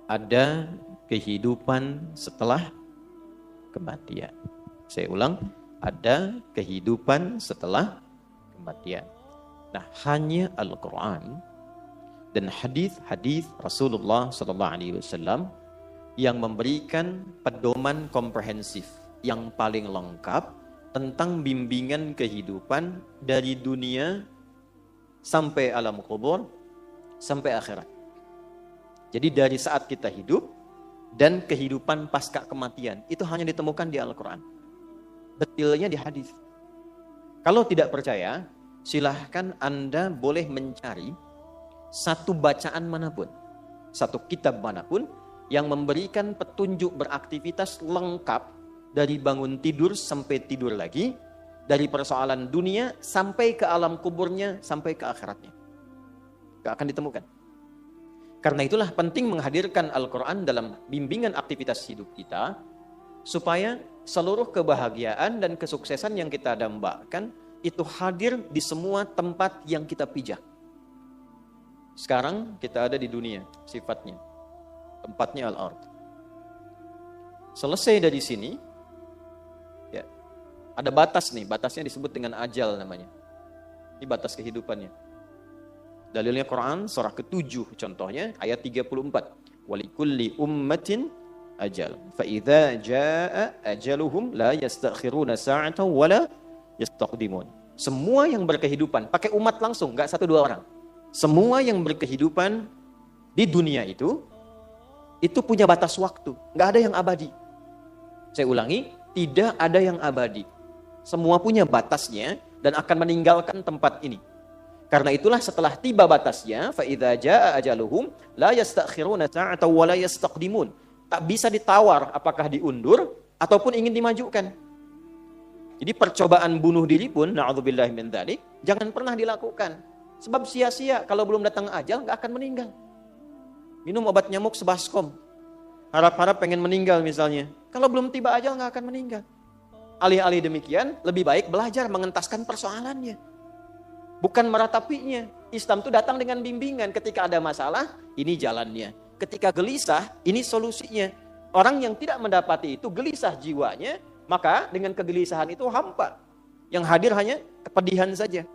ada kehidupan setelah kematian. Saya ulang, ada kehidupan setelah kematian. Nah, hanya Al-Quran dan hadis-hadis Rasulullah SAW yang memberikan pedoman komprehensif yang paling lengkap tentang bimbingan kehidupan dari dunia sampai alam kubur sampai akhirat. Jadi dari saat kita hidup dan kehidupan pasca kematian itu hanya ditemukan di Al-Quran. Detailnya di hadis. Kalau tidak percaya, silahkan Anda boleh mencari satu bacaan manapun, satu kitab manapun yang memberikan petunjuk beraktivitas lengkap dari bangun tidur sampai tidur lagi, dari persoalan dunia sampai ke alam kuburnya, sampai ke akhiratnya. Gak akan ditemukan. Karena itulah penting menghadirkan Al-Quran dalam bimbingan aktivitas hidup kita, supaya seluruh kebahagiaan dan kesuksesan yang kita dambakan itu hadir di semua tempat yang kita pijak. Sekarang kita ada di dunia, sifatnya. Tempatnya al-ard. Selesai dari sini, ya, ada batas nih, batasnya disebut dengan ajal namanya. Ini batas kehidupannya. Dalilnya Quran, surah ke-7 contohnya, ayat 34. Walikulli ummatin ajal. Fa'idha ja'a ajaluhum la yastakhiruna sa'atan wala yastaqdimun. Semua yang berkehidupan, pakai umat langsung, gak 1-2 orang. Semua yang berkehidupan di dunia itu punya batas waktu. Gak ada yang abadi. Saya ulangi, tidak ada yang abadi. Semua punya batasnya dan akan meninggalkan tempat ini. Karena itulah setelah tiba batasnya, فَإِذَا جَاءَ أَجَلُهُمْ لَا يَسْتَأْخِرُونَ سَاعَةً وَلَا يَسْتَقْدِمُونَ. Tak bisa ditawar apakah diundur ataupun ingin dimajukan. Jadi percobaan bunuh diri pun, na'udzubillahi min dzalik, jangan pernah dilakukan. Sebab sia-sia, kalau belum datang ajal gak akan meninggal. Minum obat nyamuk sebaskom. Harap-harap pengen meninggal misalnya. Kalau belum tiba ajal gak akan meninggal. Alih-alih demikian, lebih baik belajar mengentaskan persoalannya. Bukan meratapinya. Islam itu datang dengan bimbingan. Ketika ada masalah, ini jalannya. Ketika gelisah, ini solusinya. Orang yang tidak mendapati itu, gelisah jiwanya, maka dengan kegelisahan itu hampa. Yang hadir hanya kepedihan saja.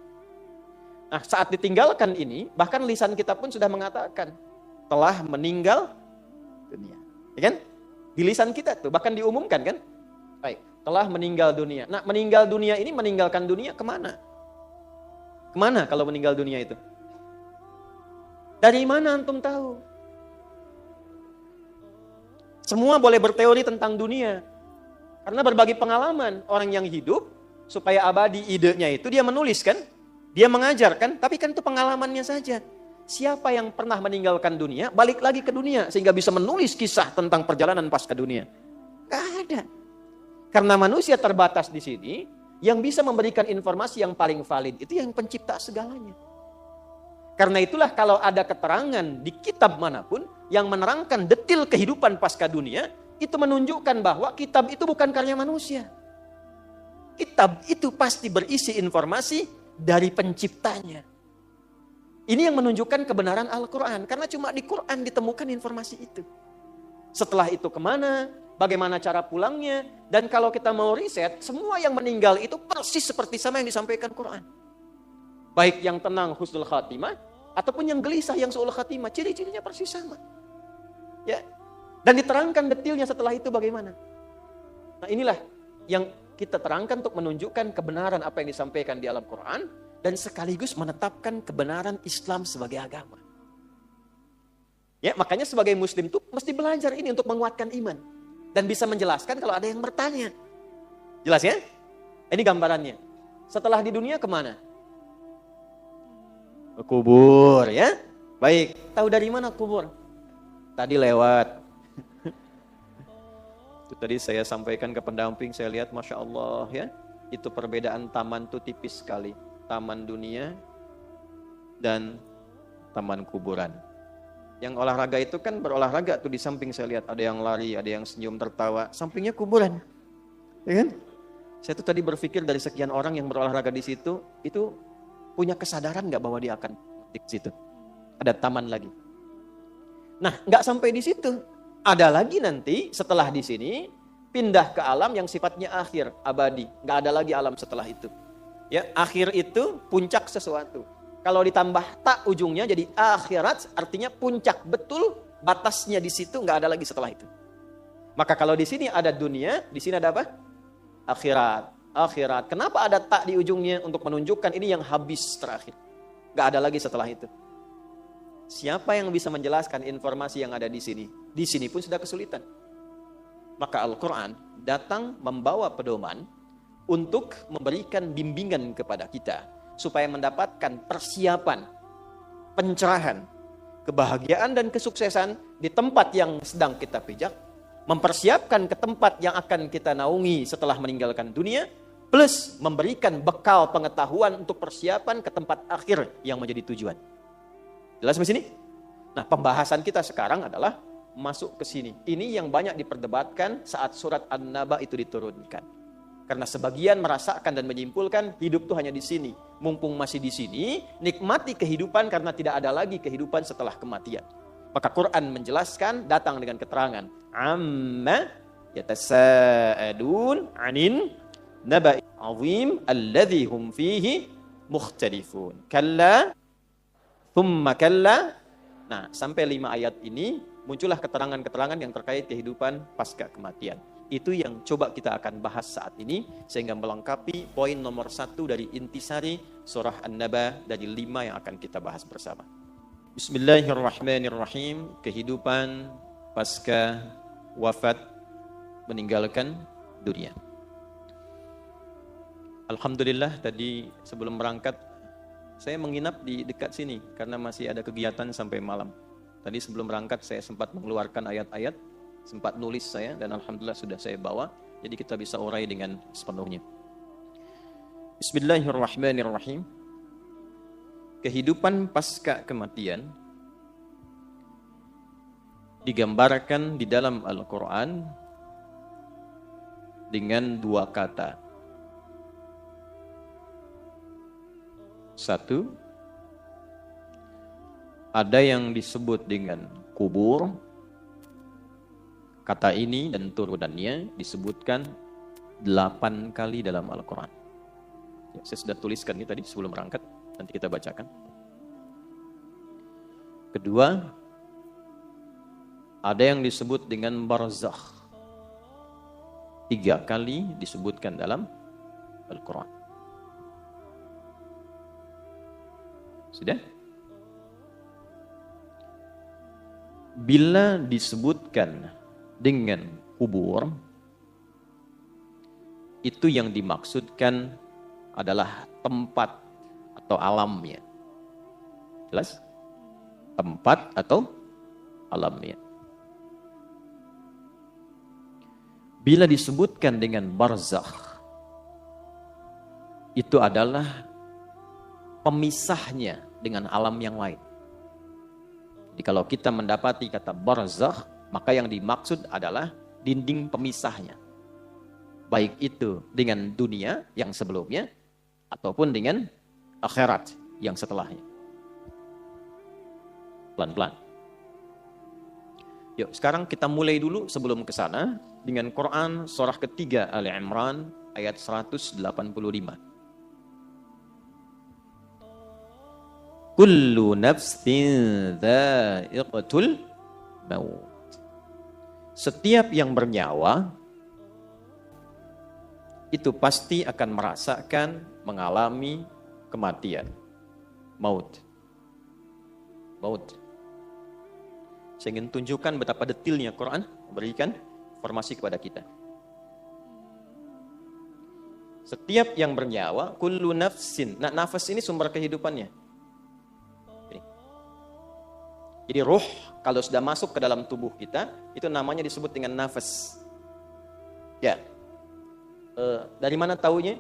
Nah, saat ditinggalkan ini, bahkan lisan kita pun sudah mengatakan, telah meninggal dunia. Ya kan? Di lisan kita tuh, bahkan diumumkan kan? Baik, telah meninggal dunia. Nah, meninggal dunia ini meninggalkan dunia kemana? Kemana kalau meninggal dunia itu? Dari mana antum tahu? Semua boleh berteori tentang dunia. Karena berbagi pengalaman, orang yang hidup, supaya abadi idenya itu, dia menulis kan? Dia mengajarkan, tapi kan itu pengalamannya saja. Siapa yang pernah meninggalkan dunia, balik lagi ke dunia, sehingga bisa menulis kisah tentang perjalanan pasca dunia. Gak ada. Karena manusia terbatas di sini, yang bisa memberikan informasi yang paling valid, itu yang pencipta segalanya. Karena itulah kalau ada keterangan di kitab manapun, yang menerangkan detil kehidupan pasca dunia, itu menunjukkan bahwa kitab itu bukan karya manusia. Kitab itu pasti berisi informasi dari penciptanya. Ini yang menunjukkan kebenaran Al-Quran. Karena cuma di Quran ditemukan informasi itu. Setelah itu kemana? Bagaimana cara pulangnya? Dan kalau kita mau riset, semua yang meninggal itu persis seperti sama yang disampaikan Quran. Baik yang tenang husnul khatimah, ataupun yang gelisah yang su'ul khatimah. Ciri-cirinya persis sama. Ya. Dan diterangkan detailnya setelah itu bagaimana. Nah, inilah yang kita terangkan untuk menunjukkan kebenaran apa yang disampaikan di alam Quran dan sekaligus menetapkan kebenaran Islam sebagai agama. Ya, makanya sebagai muslim itu mesti belajar ini untuk menguatkan iman dan bisa menjelaskan kalau ada yang bertanya. Jelas ya? Ini gambarannya. Setelah di dunia kemana? Ke kubur ya. Baik, tahu dari mana kubur? Tadi lewat. Itu tadi saya sampaikan ke pendamping, saya lihat Masya Allah ya. Itu perbedaan taman tuh tipis sekali. Taman dunia dan taman kuburan. Yang olahraga itu kan berolahraga tuh di samping saya lihat. Ada yang lari, ada yang senyum tertawa. Sampingnya kuburan. Ya kan? Saya tuh tadi berpikir dari sekian orang yang berolahraga di situ, itu punya kesadaran gak bahwa dia akan di situ? Ada taman lagi. Nah, nggak sampai di situ. Ada lagi nanti setelah di sini pindah ke alam yang sifatnya akhir, abadi. Nggak ada lagi alam setelah itu. Ya, akhir itu puncak sesuatu. Kalau ditambah tak ujungnya jadi akhirat, artinya puncak betul, batasnya di situ, nggak ada lagi setelah itu. Maka kalau di sini ada dunia, di sini ada apa? Akhirat. Akhirat. Kenapa ada tak di ujungnya? Untuk menunjukkan ini yang habis terakhir. Nggak ada lagi setelah itu. Siapa yang bisa menjelaskan informasi yang ada di sini? Di sini pun sudah kesulitan. Maka Al-Quran datang membawa pedoman untuk memberikan bimbingan kepada kita supaya mendapatkan persiapan, pencerahan, kebahagiaan dan kesuksesan di tempat yang sedang kita pijak, mempersiapkan ke tempat yang akan kita naungi setelah meninggalkan dunia, plus memberikan bekal pengetahuan untuk persiapan ke tempat akhir yang menjadi tujuan. Jelas di sini? Nah, pembahasan kita sekarang adalah masuk ke sini. Ini yang banyak diperdebatkan saat surat An-Naba itu diturunkan. Karena sebagian merasakan dan menyimpulkan hidup itu hanya di sini. Mumpung masih di sini, nikmati kehidupan karena tidak ada lagi kehidupan setelah kematian. Maka Quran menjelaskan, datang dengan keterangan. Amma yatasa'adun anin naba'i azim alladhi hum fihi mukhtalifun. Kalla thumma kalla. Nah, sampai 5 ayat ini muncullah keterangan-keterangan yang terkait kehidupan pasca kematian. Itu yang coba kita akan bahas saat ini sehingga melengkapi poin nomor 1 dari intisari surah An-Naba dari 5 yang akan kita bahas bersama. Bismillahirrahmanirrahim. Kehidupan pasca wafat meninggalkan dunia. Alhamdulillah tadi sebelum berangkat saya menginap di dekat sini karena masih ada kegiatan sampai malam. Tadi sebelum berangkat saya sempat mengeluarkan ayat-ayat, sempat nulis saya dan alhamdulillah sudah saya bawa. Jadi kita bisa urai dengan sepenuhnya. Bismillahirrahmanirrahim. Kehidupan pasca kematian digambarkan di dalam Al-Quran dengan 2 kata. 1, ada yang disebut dengan kubur. Kata ini dan turunannya disebutkan 8 kali dalam Al-Quran. Ya, saya sudah tuliskan ini tadi sebelum berangkat, nanti kita bacakan. Kedua, ada yang disebut dengan barzakh. 3 kali disebutkan dalam Al-Quran. Sudah? Bila disebutkan dengan kubur, itu yang dimaksudkan adalah tempat atau alamnya. Jelas? Tempat atau alamnya. Bila disebutkan dengan barzakh, itu adalah pemisahnya dengan alam yang lain. Jadi kalau kita mendapati kata barzakh, maka yang dimaksud adalah dinding pemisahnya. Baik itu dengan dunia yang sebelumnya, ataupun dengan akhirat yang setelahnya. Pelan-pelan. Yuk, sekarang kita mulai dulu sebelum ke sana dengan Quran surah ketiga Ali Imran ayat 185. Kullu nafsin dha'iqatul maut. Setiap yang bernyawa itu pasti akan merasakan, mengalami kematian. Maut. Saya ingin tunjukkan betapa detailnya Quran memberikan informasi kepada kita. Setiap yang bernyawa, kullu nafsin. Nah, nafas ini sumber kehidupannya. Jadi ruh kalau sudah masuk ke dalam tubuh kita, itu namanya disebut dengan nafas. Ya. Dari mana taunya?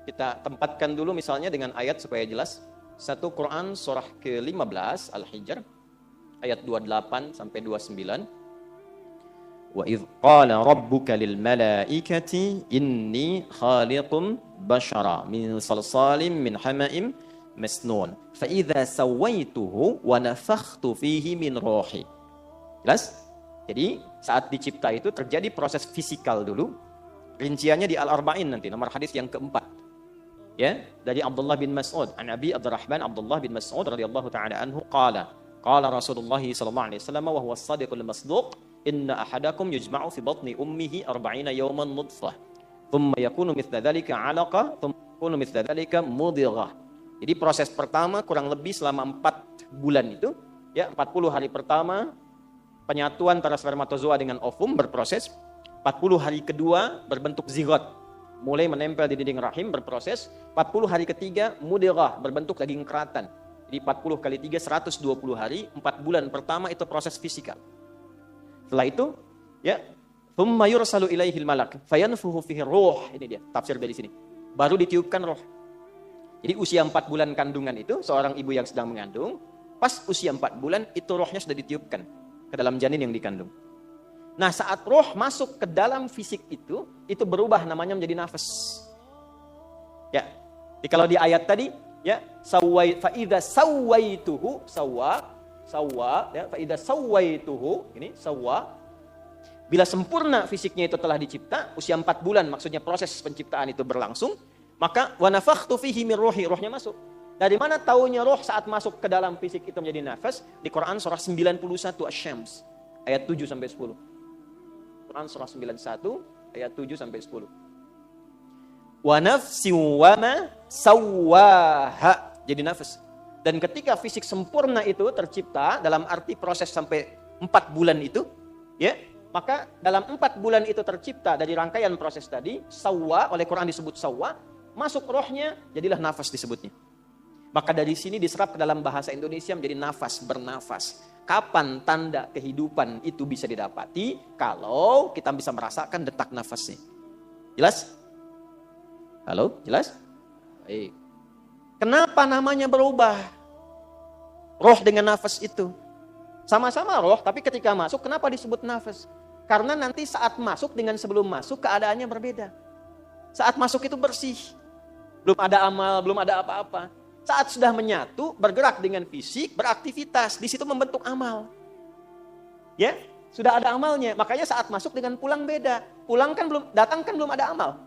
Kita tempatkan dulu misalnya dengan ayat supaya jelas. 1 Quran surah ke-15 Al-Hijr ayat 28 sampai 29. Wa idh qala rabbuka lil malaikati inni khaliqum bashara min salsalim min hama'im masnun fa idza sawaituhu wa nafakhtu fihi min ruhi Jelas? Jadi saat dicipta itu terjadi proses fisikal dulu. Rinciannya di Al-Arba'in nanti, nomor hadis yang keempat. Ya, dari Abdullah bin Mas'ud, an Abi Abdurrahman Abdullah bin Mas'ud radhiyallahu taala anhu qala Rasulullah sallallahu alaihi wasallam wa huwa as-sadiqul masduq inna ahadakum yujma'u fi batni ummihi 40 yawman nutfah thumma yakunu mithla dhalika 'alaqa thumma yakunu mithla dhalika mudghah. Jadi proses pertama kurang lebih selama 4 bulan itu, ya 40 hari pertama penyatuan antara spermatozoa dengan ovum berproses, 40 hari kedua berbentuk zigot, mulai menempel di dinding rahim berproses, 40 hari ketiga mudghah berbentuk daging keratan. Jadi 40 kali 3 120 hari, 4 bulan pertama itu proses fisikal. Setelah itu, ya, thumma yursalu ilaihil malak fayanfuhu fihi ruh. Ini dia tafsir dari sini. Baru ditiupkan roh. Jadi usia 4 bulan kandungan itu, seorang ibu yang sedang mengandung, pas usia 4 bulan itu rohnya sudah ditiupkan ke dalam janin yang dikandung. Nah, saat roh masuk ke dalam fisik itu berubah namanya menjadi nafas. Ya. Jadi kalau di ayat tadi, ya, fa idza sawaituhu ya, fa idza sawaituhu, ini sawa. Bila sempurna fisiknya itu telah dicipta, usia 4 bulan maksudnya proses penciptaan itu berlangsung, maka wa nafakhtu fihi min ruhi, rohnya masuk. Dari mana taunya roh saat masuk ke dalam fisik itu menjadi nafas? Di Quran surah 91 Asy-Syams ayat 7 sampai 10. Quran surah 91 ayat 7 sampai 10. Wa nafsi wa ma sawwaha, jadi nafas. Dan ketika fisik sempurna itu tercipta dalam arti proses sampai 4 bulan itu, ya, maka dalam 4 bulan itu tercipta dari rangkaian proses tadi, sawwa, oleh Quran disebut sawwa, masuk rohnya, jadilah nafas disebutnya. Maka dari sini diserap ke dalam bahasa Indonesia menjadi nafas, bernafas. Kapan tanda kehidupan itu bisa didapati? Kalau kita bisa merasakan detak nafasnya. Jelas? Halo, jelas? Baik. Kenapa namanya berubah? Roh dengan nafas itu. Sama-sama roh, tapi ketika masuk, kenapa disebut nafas? Karena nanti saat masuk dengan sebelum masuk, keadaannya berbeda. Saat masuk itu bersih. Belum ada amal, belum ada apa-apa. Saat sudah menyatu, bergerak dengan fisik, beraktivitas, di situ membentuk amal. Ya, sudah ada amalnya. Makanya saat masuk dengan pulang beda. Pulang kan belum, datang kan belum ada amal.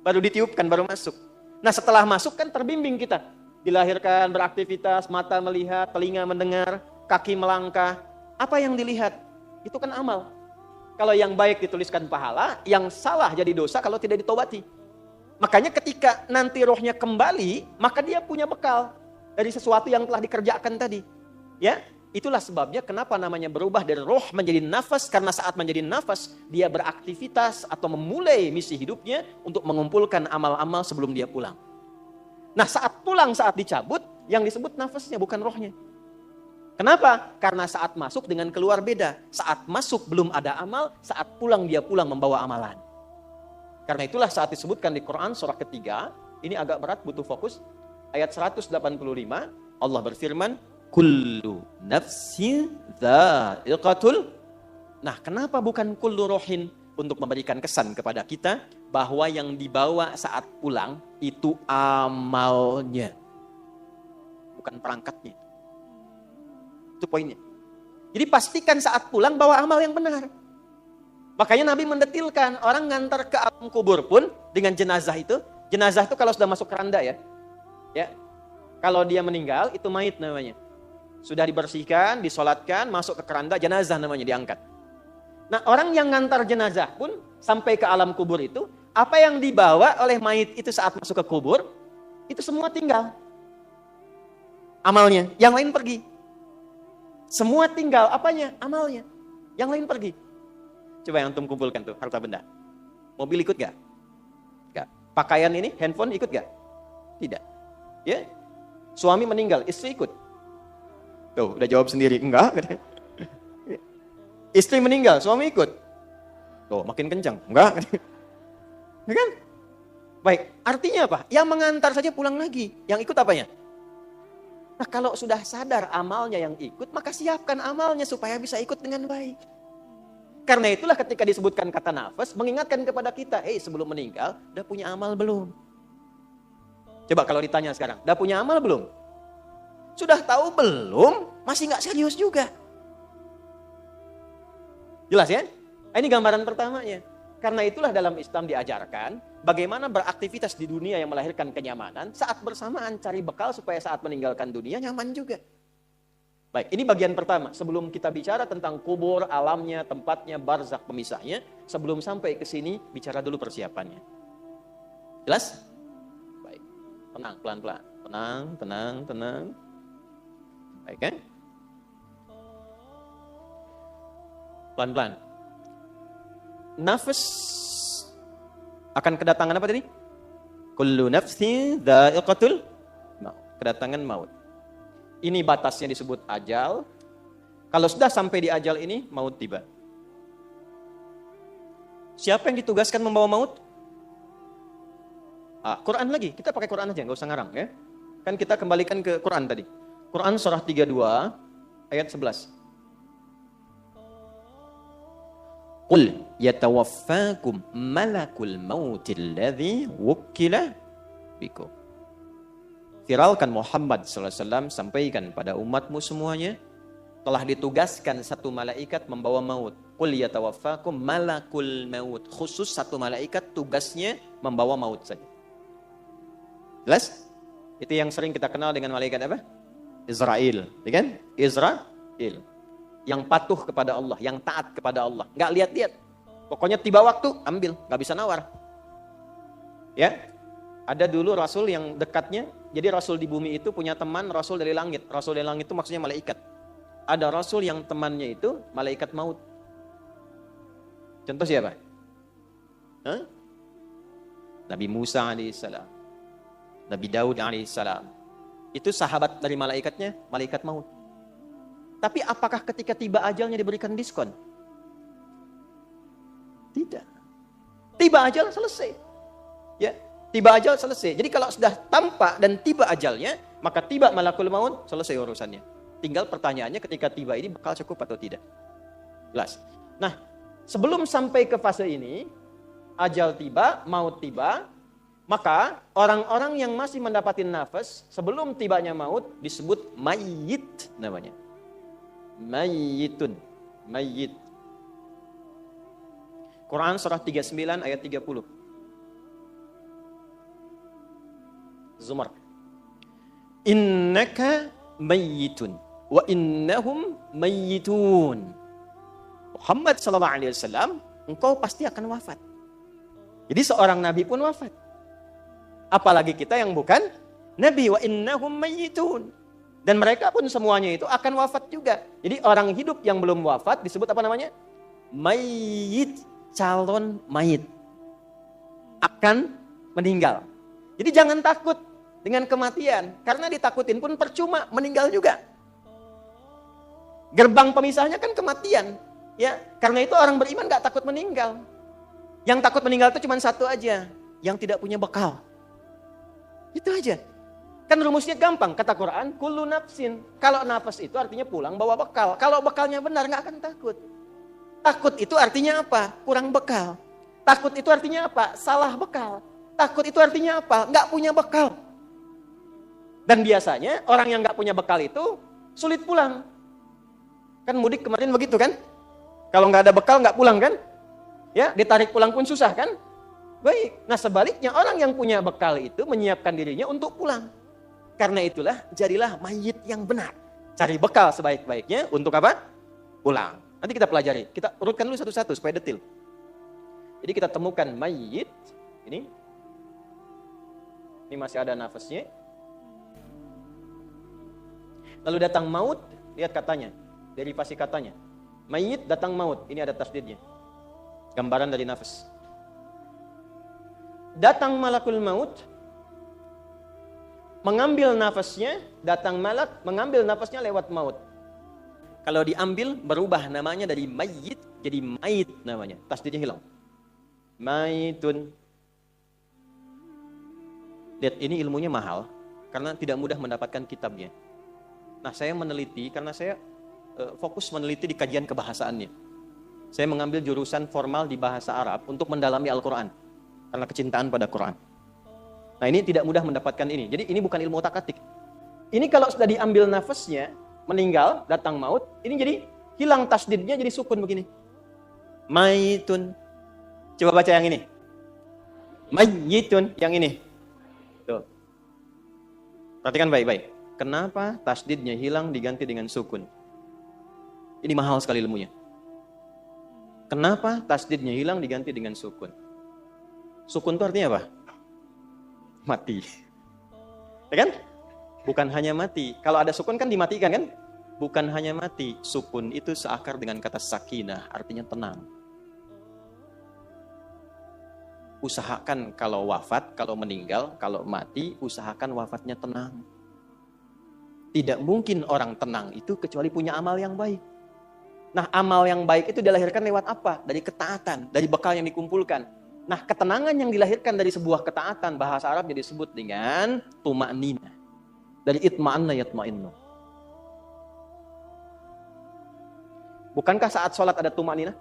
Baru ditiupkan, baru masuk. Nah, setelah masuk kan terbimbing kita. Dilahirkan, beraktivitas, mata melihat, telinga mendengar, kaki melangkah. Apa yang dilihat? Itu kan amal. Kalau yang baik dituliskan pahala, yang salah jadi dosa kalau tidak ditobati. Makanya ketika nanti rohnya kembali, maka dia punya bekal dari sesuatu yang telah dikerjakan tadi. Ya, itulah sebabnya kenapa namanya berubah dari roh menjadi nafas, karena saat menjadi nafas dia beraktivitas atau memulai misi hidupnya untuk mengumpulkan amal-amal sebelum dia pulang. Nah, saat pulang, saat dicabut, yang disebut nafasnya bukan rohnya. Kenapa? Karena saat masuk dengan keluar beda. Saat masuk belum ada amal, saat pulang dia pulang membawa amalan. Karena itulah saat disebutkan di Quran surah ketiga, ini agak berat, butuh fokus. Ayat 185, Allah berfirman, kullu nafsin dha'iqatul. Nah, kenapa bukan kullu rohin? Untuk memberikan kesan kepada kita bahwa yang dibawa saat pulang itu amalnya, bukan perangkatnya. Itu poinnya. Jadi pastikan saat pulang bawa amal yang benar. Makanya Nabi mendetilkan, orang ngantar ke alam kubur pun dengan jenazah itu kalau sudah masuk keranda ya. Kalau dia meninggal itu mayit namanya. Sudah dibersihkan, disolatkan, masuk ke keranda, jenazah namanya diangkat. Nah, orang yang ngantar jenazah pun sampai ke alam kubur itu, apa yang dibawa oleh mayit itu saat masuk ke kubur, itu semua tinggal. Amalnya, yang lain pergi. Semua tinggal, apanya? Amalnya. Yang lain pergi. Coba yang antum kumpulkan tuh, harta benda. Mobil ikut gak? Gak. Pakaian ini, handphone ikut gak? Tidak. Ya. Suami meninggal, istri ikut. Tuh, udah jawab sendiri. Enggak. Istri meninggal, suami ikut. Tuh, makin kencang. Enggak. Ya kan? Baik, artinya apa? Yang mengantar saja pulang lagi. Yang ikut apanya? Nah, kalau sudah sadar amalnya yang ikut, maka siapkan amalnya supaya bisa ikut dengan baik. Karena itulah ketika disebutkan kata nafas, mengingatkan kepada kita, sebelum meninggal, udah punya amal belum? Coba kalau ditanya sekarang, udah punya amal belum? Sudah tahu belum? Masih nggak serius juga. Jelas ya? Ini gambaran pertamanya. Karena itulah dalam Islam diajarkan bagaimana beraktivitas di dunia yang melahirkan kenyamanan, saat bersamaan cari bekal supaya saat meninggalkan dunia nyaman juga. Baik, ini bagian pertama. Sebelum kita bicara tentang kubur, alamnya, tempatnya, barzakh, pemisahnya, sebelum sampai ke sini, bicara dulu persiapannya. Jelas? Baik. Tenang, pelan-pelan. Tenang. Baik kan? Pelan-pelan. Nafas akan kedatangan apa tadi? Kullu nafsin dha'iqatul maut. Kedatangan maut. Ini batasnya disebut ajal. Kalau sudah sampai di ajal ini, maut tiba. Siapa yang ditugaskan membawa maut? Quran lagi. Kita pakai Quran aja, nggak usah ngarang ya. Kan kita kembalikan ke Quran tadi. Quran surah 32 ayat 11. Qul yatawaffakum malakul mautil ladzi wukkila bikum. Viralkan Muhammad SAW, sampaikan pada umatmu semuanya, telah ditugaskan satu malaikat membawa maut. Qul yatawaffakum malakul maut. Khusus satu malaikat tugasnya membawa maut saja. Jelas? Itu yang sering kita kenal dengan malaikat apa? Israel, ya kan? Israel. Yang patuh kepada Allah, yang taat kepada Allah. Nggak lihat-lihat. Pokoknya tiba waktu, ambil. Nggak bisa nawar. Ya, ada dulu Rasul yang dekatnya. Jadi Rasul di bumi itu punya teman Rasul dari langit. Rasul dari langit itu maksudnya malaikat. Ada Rasul yang temannya itu malaikat maut. Contoh siapa? Nabi Musa alaihissalam. Nabi Daud alaihissalam. Itu sahabat dari malaikatnya, malaikat maut. Tapi apakah ketika tiba ajalnya diberikan diskon? Tidak. Tiba ajal selesai. Ya, tiba ajal selesai. Jadi kalau sudah tampak dan tiba ajalnya, maka tiba malakul maut, selesai urusannya. Tinggal pertanyaannya ketika tiba ini bakal cukup atau tidak. Jelas. Nah, sebelum sampai ke fase ini, ajal tiba, maut tiba, maka orang-orang yang masih mendapati nafas sebelum tibanya maut disebut mayyit namanya. Mayyitun, mayyit. Quran surah 39 ayat 30. Zumar. Innaka mayyitun wa innahum mayyitun. Muhammad sallallahu alaihi wasallam, engkau pasti akan wafat. Jadi seorang nabi pun wafat. Apalagi kita yang bukan nabi, wa innahum mayyitun. Dan mereka pun semuanya itu akan wafat juga. Jadi orang hidup yang belum wafat disebut apa namanya? Mayyit, calon mayit. Akan meninggal. Jadi jangan takut dengan kematian. Karena ditakutin pun percuma, meninggal juga. Gerbang pemisahnya kan kematian. Ya, karena itu orang beriman gak takut meninggal. Yang takut meninggal itu cuma satu aja. Yang tidak punya bekal. Itu aja. Kan rumusnya gampang, kata Quran, kullu nafsin. Kalau nafas itu artinya pulang bawa bekal. Kalau bekalnya benar nggak akan takut. Takut itu artinya apa? Kurang bekal. Takut itu artinya apa? Salah bekal. Takut itu artinya apa? Nggak punya bekal. Dan biasanya orang yang nggak punya bekal itu sulit pulang. Kan mudik kemarin begitu kan? Kalau nggak ada bekal nggak pulang kan? Ya, ditarik pulang pun susah kan? Baik. Nah sebaliknya orang yang punya bekal itu menyiapkan dirinya untuk pulang. Karena itulah jadilah mayit yang benar. Cari bekal sebaik-baiknya untuk apa? Pulang. Nanti kita pelajari. Kita urutkan dulu satu-satu supaya detail. Jadi kita temukan mayit. Ini masih ada nafasnya. Lalu datang maut. Lihat katanya. Derivasi katanya. Mayit datang maut. Ini ada tasdidnya. Gambaran dari nafas. Datang malakul maut. Mengambil nafasnya, datang malak, mengambil nafasnya lewat maut. Kalau diambil, berubah namanya dari mayyit, jadi mayit namanya. Tasdidnya hilang. Mayitun. Lihat, ini ilmunya mahal, karena tidak mudah mendapatkan kitabnya. Nah, saya meneliti, karena saya fokus meneliti di kajian kebahasaannya. Saya mengambil jurusan formal di bahasa Arab untuk mendalami Al-Quran. Karena kecintaan pada Quran. Nah ini tidak mudah mendapatkan ini. Jadi ini bukan ilmu otak-atik. Ini kalau sudah diambil nafasnya, meninggal, datang maut, ini jadi hilang tasdidnya jadi sukun begini. Maitun. Coba baca yang ini. Mayyitun, yang ini. Tuh. Perhatikan baik-baik. Kenapa tasdidnya hilang diganti dengan sukun? Ini mahal sekali ilmunya. Kenapa tasdidnya hilang diganti dengan sukun? Sukun itu artinya apa? Mati. Ya kan? Bukan hanya mati. Kalau ada sukun kan dimatikan kan? Bukan hanya mati. Sukun itu seakar dengan kata sakinah, artinya tenang. Usahakan kalau wafat, kalau meninggal, kalau mati, usahakan wafatnya tenang. Tidak mungkin orang tenang itu kecuali punya amal yang baik. Nah, amal yang baik itu dilahirkan lewat apa? Dari ketaatan, dari bekal yang dikumpulkan. Nah, ketenangan yang dilahirkan dari sebuah ketaatan, bahasa Arabnya disebut dengan tuma'ninah. Dari itma'anna yatma'innu. Bukankah saat sholat ada tuma'ninah?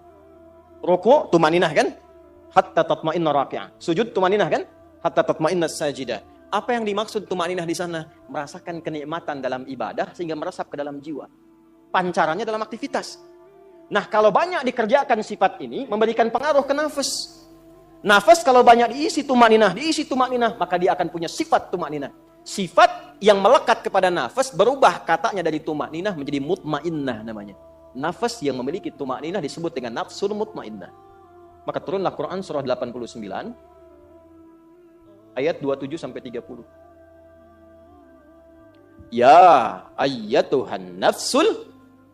Ruku' tuma'ninah kan? Hatta tatma'inna raki'ah. Sujud tumaninah kan? Hatta tatma'inna sajidah. Apa yang dimaksud tumaninah di sana? Merasakan kenikmatan dalam ibadah sehingga meresap ke dalam jiwa. Pancarannya dalam aktivitas. Nah, kalau banyak dikerjakan sifat ini memberikan pengaruh ke nafas. Nafas kalau banyak diisi tumaninah, maka dia akan punya sifat tumaninah. Sifat yang melekat kepada nafas berubah katanya dari tumaninah menjadi mutmainnah namanya. Nafas yang memiliki tumaninah disebut dengan nafsul mutmainnah. Maka turunlah Quran surah 89 ayat 27 sampai 30. Ya ayyatuhan nafsul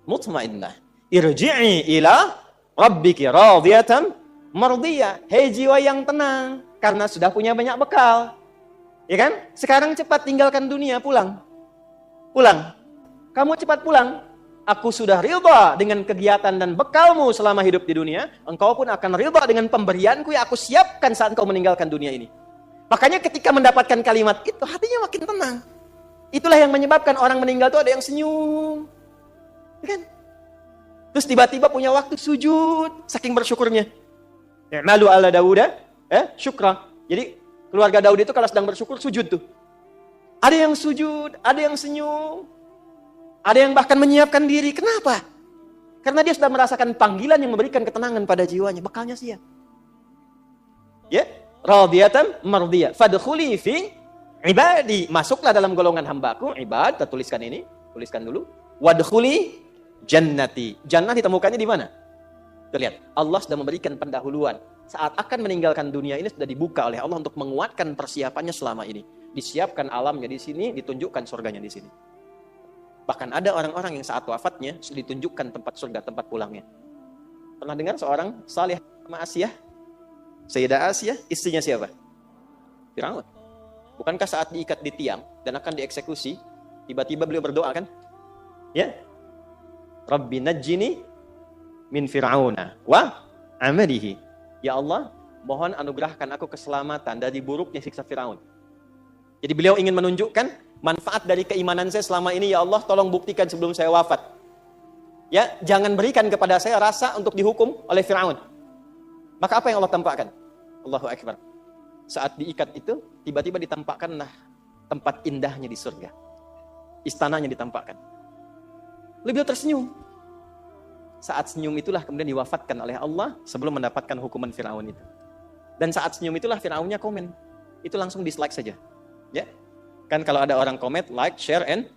mutmainnah, irji'i ila rabbiki radiyatan mardiyah. Hei jiwa yang tenang karena sudah punya banyak bekal. Ya kan? Sekarang cepat tinggalkan dunia, pulang. Pulang. Kamu cepat pulang. Aku sudah ridha dengan kegiatan dan bekalmu selama hidup di dunia. Engkau pun akan ridha dengan pemberianku yang aku siapkan saat engkau meninggalkan dunia ini. Makanya ketika mendapatkan kalimat itu, hatinya makin tenang. Itulah yang menyebabkan orang meninggal itu ada yang senyum. Ya kan? Terus tiba-tiba punya waktu sujud, saking bersyukurnya. Malu ala Dauda, syukra. Jadi keluarga Daud itu kalau sedang bersyukur, sujud tuh. Ada yang sujud, ada yang senyum. Ada yang bahkan menyiapkan diri. Kenapa? Karena dia sudah merasakan panggilan yang memberikan ketenangan pada jiwanya. Bekalnya siap. Ya, radiyatan mardiyah. Fadkhuli fi ibadi. Masuklah dalam golongan hambaku. Ibad, kita tuliskan ini. Tuliskan dulu. Wadkhuli jannati. Jannah ditemukannya di mana? Terlihat. Allah sudah memberikan pendahuluan. Saat akan meninggalkan dunia ini sudah dibuka oleh Allah untuk menguatkan persiapannya selama ini. Disiapkan alamnya di sini, ditunjukkan surganya di sini. Bahkan ada orang-orang yang saat wafatnya sudah ditunjukkan tempat surga, tempat pulangnya. Pernah dengar seorang salih sama Asiyah? Sayyidah Asiyah, istrinya siapa? Firaun. Bukankah saat diikat di tiang dan akan dieksekusi, tiba-tiba beliau berdoa kan? Ya. Rabbi najjini min Fir'auna wa amalihi. Ya Allah, mohon anugerahkan aku keselamatan dari buruknya siksa Firaun. Jadi beliau ingin menunjukkan manfaat dari keimanan saya selama ini, ya Allah, tolong buktikan sebelum saya wafat. Ya, jangan berikan kepada saya rasa untuk dihukum oleh Firaun. Maka apa yang Allah tampakkan? Allahu Akbar. Saat diikat itu, tiba-tiba ditampakkanlah tempat indahnya di surga. Istananya ditampakkan. Lalu beliau tersenyum. Saat senyum itulah kemudian diwafatkan oleh Allah sebelum mendapatkan hukuman Firaun itu. Dan saat senyum itulah Firaunnya komen. Itu langsung dislike saja. Ya. Kan kalau ada orang komen, like, share, and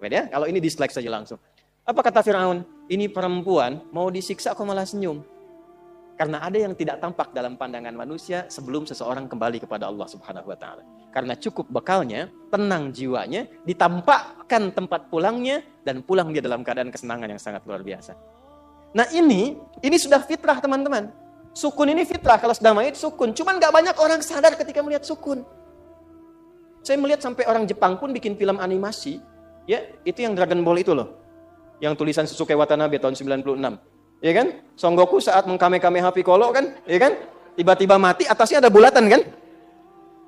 ya, kalau ini dislike saja langsung. Apa kata Firaun? Ini perempuan mau disiksa kok malah senyum. Karena ada yang tidak tampak dalam pandangan manusia sebelum seseorang kembali kepada Allah Subhanahu wa taala. Karena cukup bekalnya, tenang jiwanya, ditampakkan tempat pulangnya dan pulang dia dalam keadaan kesenangan yang sangat luar biasa. Nah, ini sudah fitrah, teman-teman. Sukun ini fitrah, kalau sedang mayit sukun. Cuman gak banyak orang sadar ketika melihat sukun. Saya melihat sampai orang Jepang pun bikin film animasi, ya, itu yang Dragon Ball itu loh. Yang tulisan Sasuke Watanabe tahun 96. Ya kan? Son Goku saat mengkamehameha Piccolo kan, ya kan? Tiba-tiba mati, atasnya ada bulatan kan?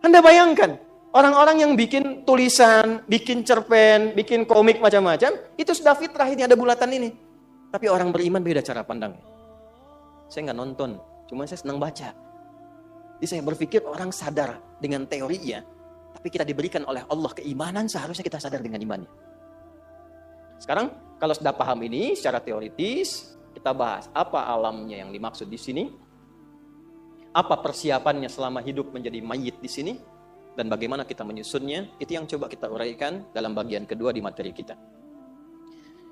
Anda bayangkan, orang-orang yang bikin tulisan, bikin cerpen, bikin komik macam-macam, itu sudah fitrah, ini ada bulatan ini. Tapi orang beriman beda cara pandangnya. Saya nggak nonton, cuma saya senang baca. Jadi saya berpikir orang sadar dengan teorinya, tapi kita diberikan oleh Allah keimanan, seharusnya kita sadar dengan imannya. Sekarang, kalau sudah paham ini secara teoritis, Kita bahas apa alamnya yang dimaksud di sini, apa persiapannya selama hidup menjadi mayit di sini, dan bagaimana kita menyusunnya. Itu yang coba kita uraikan dalam bagian kedua di materi kita.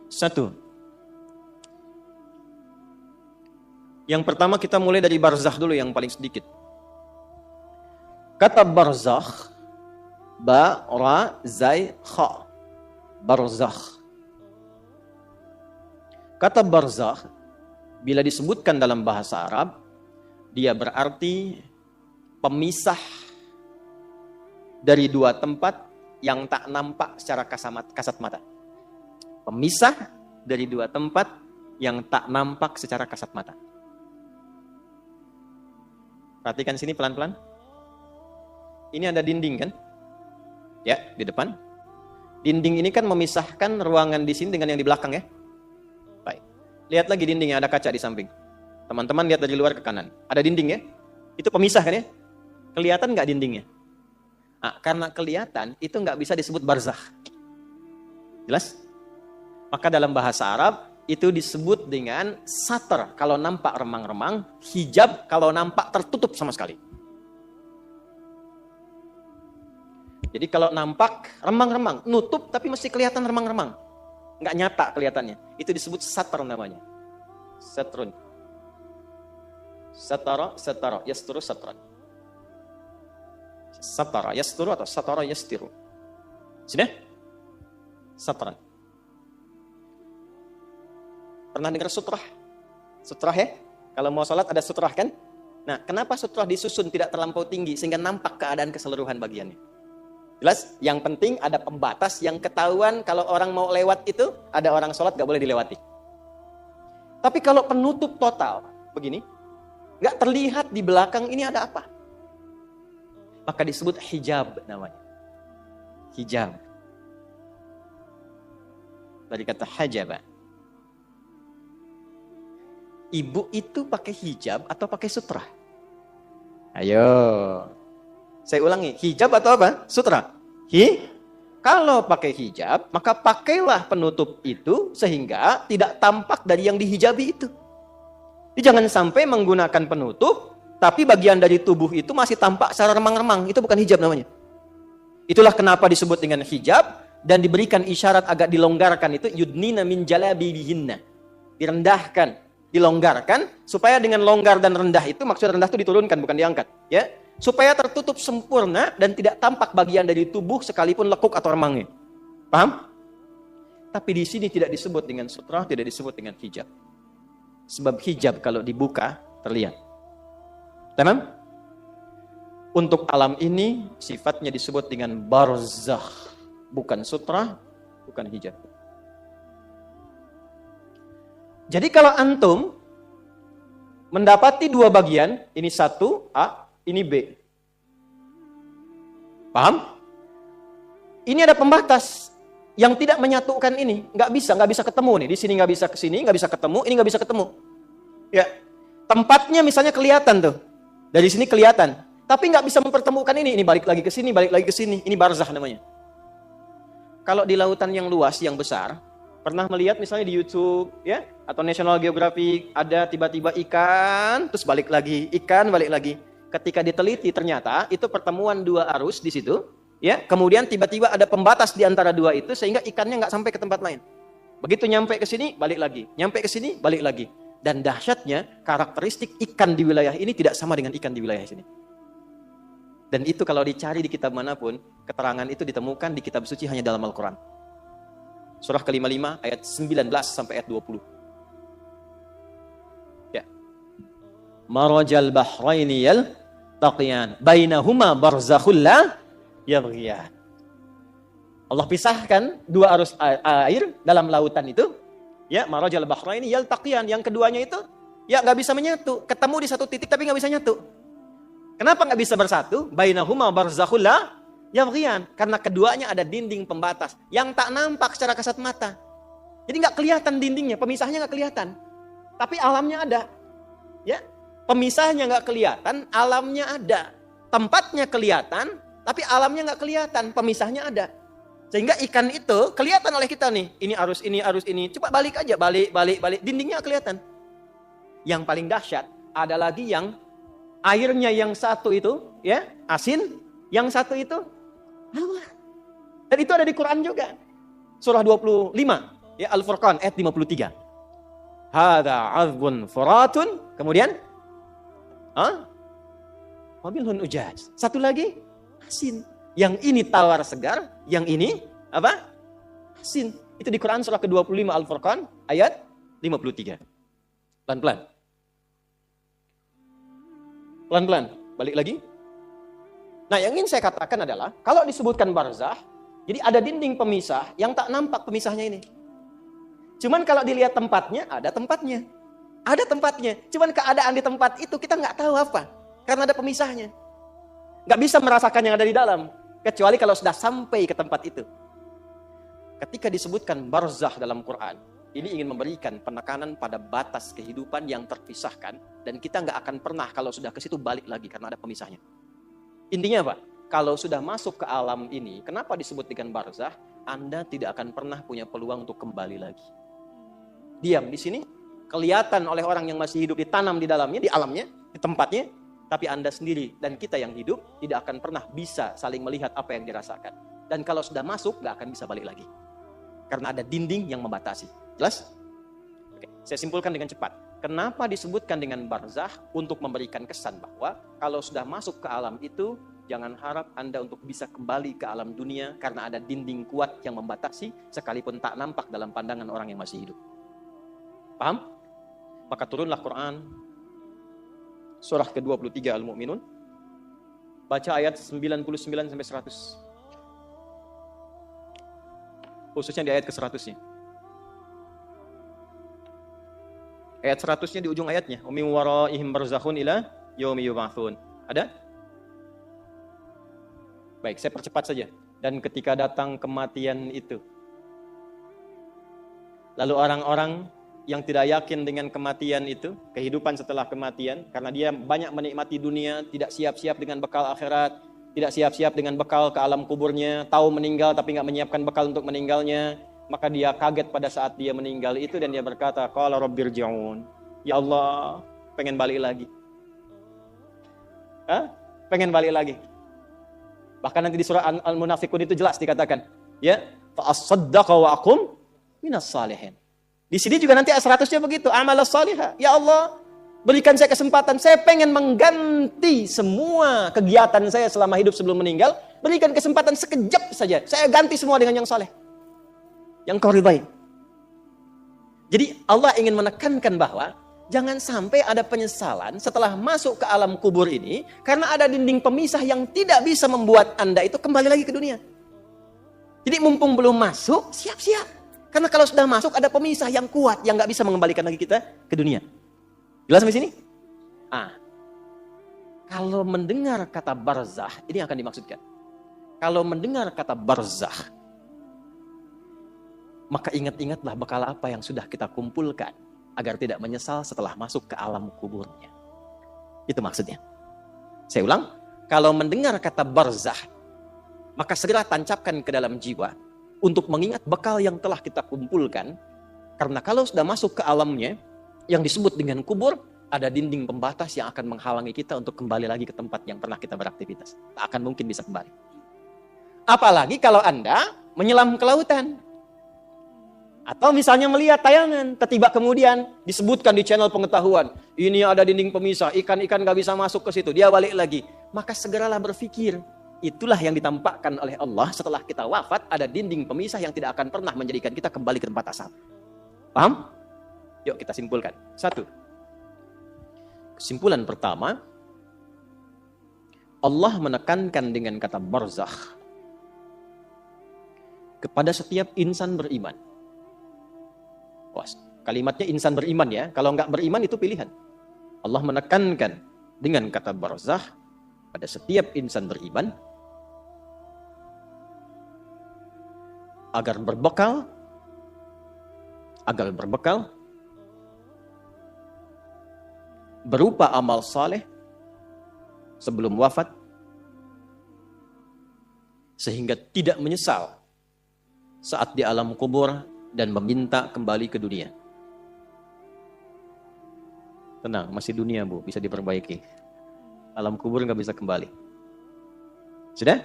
1. Yang pertama kita mulai dari barzakh dulu yang paling sedikit. Kata barzakh, ba, ra, zai, kha. Barzakh. Kata barzakh, bila disebutkan dalam bahasa Arab, dia berarti pemisah dari dua tempat yang tak nampak secara kasat mata. Pemisah dari dua tempat yang tak nampak secara kasat mata. Perhatikan sini pelan-pelan. Ini ada dinding kan? Ya, di depan. Dinding ini kan memisahkan ruangan di sini dengan yang di belakang ya. Baik. Lihat lagi dindingnya, ada kaca di samping. Teman-teman lihat dari luar ke kanan. Ada dinding ya? Itu pemisah kan ya? Kelihatan nggak dindingnya? Nah, karena kelihatan, itu nggak bisa disebut barzakh. Jelas? Maka dalam bahasa Arab, itu disebut dengan satar kalau nampak remang-remang, hijab kalau nampak tertutup sama sekali. Jadi kalau nampak remang-remang, nutup tapi mesti kelihatan remang-remang. Nggak nyata kelihatannya. Itu disebut satar namanya. Satrun. Satara, yasturu, satran. Satara, yasturu atau satara, yastiru. Sudah? Satran. Pernah dengar sutrah? Sutrah ya? Kalau mau sholat ada sutrah kan? Nah, kenapa sutrah disusun tidak terlampau tinggi sehingga nampak keadaan keseluruhan bagiannya? Jelas? Yang penting ada pembatas yang ketahuan kalau orang mau lewat itu, ada orang sholat gak boleh dilewati. Tapi kalau penutup total, begini, gak terlihat di belakang ini ada apa. Maka disebut hijab namanya. Hijab. Dari kata hajaba. Ibu itu pakai hijab atau pakai sutra? Ayo. Saya ulangi, hijab atau apa? Sutra. Kalau pakai hijab, maka pakailah penutup itu sehingga tidak tampak dari yang dihijabi itu. Jadi jangan sampai menggunakan penutup, tapi bagian dari tubuh itu masih tampak secara remang-remang. Itu bukan hijab namanya. Itulah kenapa disebut dengan hijab dan diberikan isyarat agak dilonggarkan itu yudnina min jalabibihinna. Direndahkan. Dilonggarkan, supaya dengan longgar dan rendah itu, maksud rendah itu diturunkan, bukan diangkat. Ya, supaya tertutup sempurna dan tidak tampak bagian dari tubuh sekalipun lekuk atau remangnya. Paham? Tapi di sini tidak disebut dengan sutra, tidak disebut dengan hijab. Sebab hijab kalau dibuka, terlihat. Tamam? Untuk alam ini, sifatnya disebut dengan barzakh. Bukan sutra, bukan hijab. Jadi kalau antum mendapati dua bagian, ini satu A, ini B. Paham? Ini ada pembatas yang tidak menyatukan ini. Nggak bisa ketemu nih. Di sini nggak bisa ke sini, nggak bisa ketemu, ini nggak bisa ketemu. Ya, tempatnya misalnya kelihatan tuh. Dari sini kelihatan. Tapi nggak bisa mempertemukan ini. Ini balik lagi ke sini, balik lagi ke sini. Ini barzakh namanya. Kalau di lautan yang luas, yang besar, pernah melihat misalnya di YouTube ya atau National Geographic ada tiba-tiba ikan terus balik lagi, ikan balik lagi. Ketika diteliti ternyata itu pertemuan dua arus di situ ya. Kemudian tiba-tiba ada pembatas di antara dua itu sehingga ikannya nggak sampai ke tempat lain. Begitu nyampe ke sini balik lagi, nyampe ke sini balik lagi. Dan dahsyatnya karakteristik ikan di wilayah ini tidak sama dengan ikan di wilayah sini. Dan itu kalau dicari di kitab manapun, keterangan itu ditemukan di kitab suci hanya dalam Al-Quran. Surah ke-55 ayat 19 sampai ayat 20. Ya. Marajal bahraini yaltaqiyan bainahuma barzakhul la yabghiyan. Allah pisahkan dua arus air dalam lautan itu. Ya, marajal bahraini yaltaqiyan, yang keduanya itu ya enggak bisa menyatu, ketemu di satu titik tapi enggak bisa nyatu. Kenapa enggak bisa bersatu? Bainahuma barzakhul la yabghiyan, karena keduanya ada dinding pembatas yang tak nampak secara kasat mata. Jadi nggak kelihatan dindingnya, pemisahnya nggak kelihatan. Tapi alamnya ada. Ya, pemisahnya nggak kelihatan, alamnya ada. Tempatnya kelihatan, tapi alamnya nggak kelihatan, pemisahnya ada. Sehingga ikan itu kelihatan oleh kita nih. Ini arus ini, arus ini. Coba balik aja, balik. Dindingnya kelihatan. Yang paling dahsyat ada lagi yang airnya yang satu itu ya asin, yang satu itu apa? Dan itu ada di Quran juga. Surah 25 ya Al-Furqan ayat 53. Hadza 'azbun furatun, kemudian wabilhun ujaj. Satu lagi asin. Yang ini tawar segar, yang ini apa? Asin. Itu di Quran surah ke-25 Al-Furqan ayat 53. Pelan-pelan. Pelan-pelan. Balik lagi. Nah, yang ingin saya katakan adalah kalau disebutkan barzah, jadi ada dinding pemisah yang tak nampak pemisahnya ini. Cuman kalau dilihat tempatnya, ada tempatnya. Ada tempatnya. Cuman keadaan di tempat itu kita nggak tahu apa. Karena ada pemisahnya. Nggak bisa merasakan yang ada di dalam. Kecuali kalau sudah sampai ke tempat itu. Ketika disebutkan barzah dalam Quran, ini ingin memberikan penekanan pada batas kehidupan yang terpisahkan. Dan kita nggak akan pernah kalau sudah ke situ balik lagi karena ada pemisahnya. Intinya apa? Kalau sudah masuk ke alam ini, kenapa disebut dengan barzah? Anda tidak akan pernah punya peluang untuk kembali lagi. Diam di sini, kelihatan oleh orang yang masih hidup, ditanam di dalamnya, di alamnya, di tempatnya, tapi Anda sendiri dan kita yang hidup tidak akan pernah bisa saling melihat apa yang dirasakan. Dan kalau sudah masuk, nggak akan bisa balik lagi. Karena ada dinding yang membatasi. Jelas? Oke, saya simpulkan dengan cepat. Kenapa disebutkan dengan barzah? Untuk memberikan kesan bahwa kalau sudah masuk ke alam itu, jangan harap Anda untuk bisa kembali ke alam dunia karena ada dinding kuat yang membatasi sekalipun tak nampak dalam pandangan orang yang masih hidup. Paham? Maka turunlah Quran surah ke-23 Al-Mu'minun. Baca ayat 99 sampai 100. Khususnya di ayat ke-100-nya. Ayat 100-nya di ujung ayatnya. Wa min waraihim barzakhun ila yaumi yub'atsun. Ada? Baik, saya percepat saja. Dan ketika datang kematian itu, lalu orang-orang yang tidak yakin dengan kematian itu, kehidupan setelah kematian, karena dia banyak menikmati dunia, tidak siap-siap dengan bekal akhirat, tidak siap-siap dengan bekal ke alam kuburnya, tahu meninggal tapi nggak menyiapkan bekal untuk meninggalnya, maka dia kaget pada saat dia meninggal itu dan dia berkata, qala rabbirji'un. Ya Allah, pengen balik lagi. Pengen balik lagi. Bahkan nanti di surah Al-Munafiqun itu jelas dikatakan, ya, fa as-saddaqa wa aqum minas salihin. Di sini juga nanti 100-nya begitu, amalas salihah. Ya Allah, berikan saya kesempatan, saya pengen mengganti semua kegiatan saya selama hidup sebelum meninggal, berikan kesempatan sekejap saja, saya ganti semua dengan yang saleh, yang kau ridai. Jadi Allah ingin menekankan bahwa jangan sampai ada penyesalan setelah masuk ke alam kubur ini, karena ada dinding pemisah yang tidak bisa membuat Anda itu kembali lagi ke dunia. Jadi mumpung belum masuk, siap-siap. Karena kalau sudah masuk ada pemisah yang kuat yang nggak bisa mengembalikan lagi kita ke dunia. Jelas sampai sini? Kalau mendengar kata barzah, ini akan dimaksudkan. Kalau mendengar kata barzah, maka ingat-ingatlah bekal apa yang sudah kita kumpulkan agar tidak menyesal setelah masuk ke alam kuburnya. Itu maksudnya. Saya ulang, kalau mendengar kata barzah, maka segera tancapkan ke dalam jiwa untuk mengingat bekal yang telah kita kumpulkan. Karena kalau sudah masuk ke alamnya, yang disebut dengan kubur, ada dinding pembatas yang akan menghalangi kita untuk kembali lagi ke tempat yang pernah kita beraktivitas. Tak akan mungkin bisa kembali. Apalagi kalau Anda menyelam ke lautan. Atau misalnya melihat tayangan, tiba-tiba kemudian disebutkan di channel pengetahuan, ini ada dinding pemisah, ikan-ikan gak bisa masuk ke situ, dia balik lagi. Maka segeralah berpikir, itulah yang ditampakkan oleh Allah setelah kita wafat, ada dinding pemisah yang tidak akan pernah menjadikan kita kembali ke tempat asal. Paham? Yuk kita simpulkan. 1. Kesimpulan pertama, Allah menekankan dengan kata barzakh kepada setiap insan beriman. Wah, kalimatnya insan beriman ya. Kalau nggak beriman itu pilihan. Allah menekankan dengan kata barzakh pada setiap insan beriman agar berbekal berupa amal saleh sebelum wafat, sehingga tidak menyesal saat di alam kubur dan meminta kembali ke dunia. Tenang, masih dunia Bu, bisa diperbaiki. Alam kubur nggak bisa kembali. Sudah?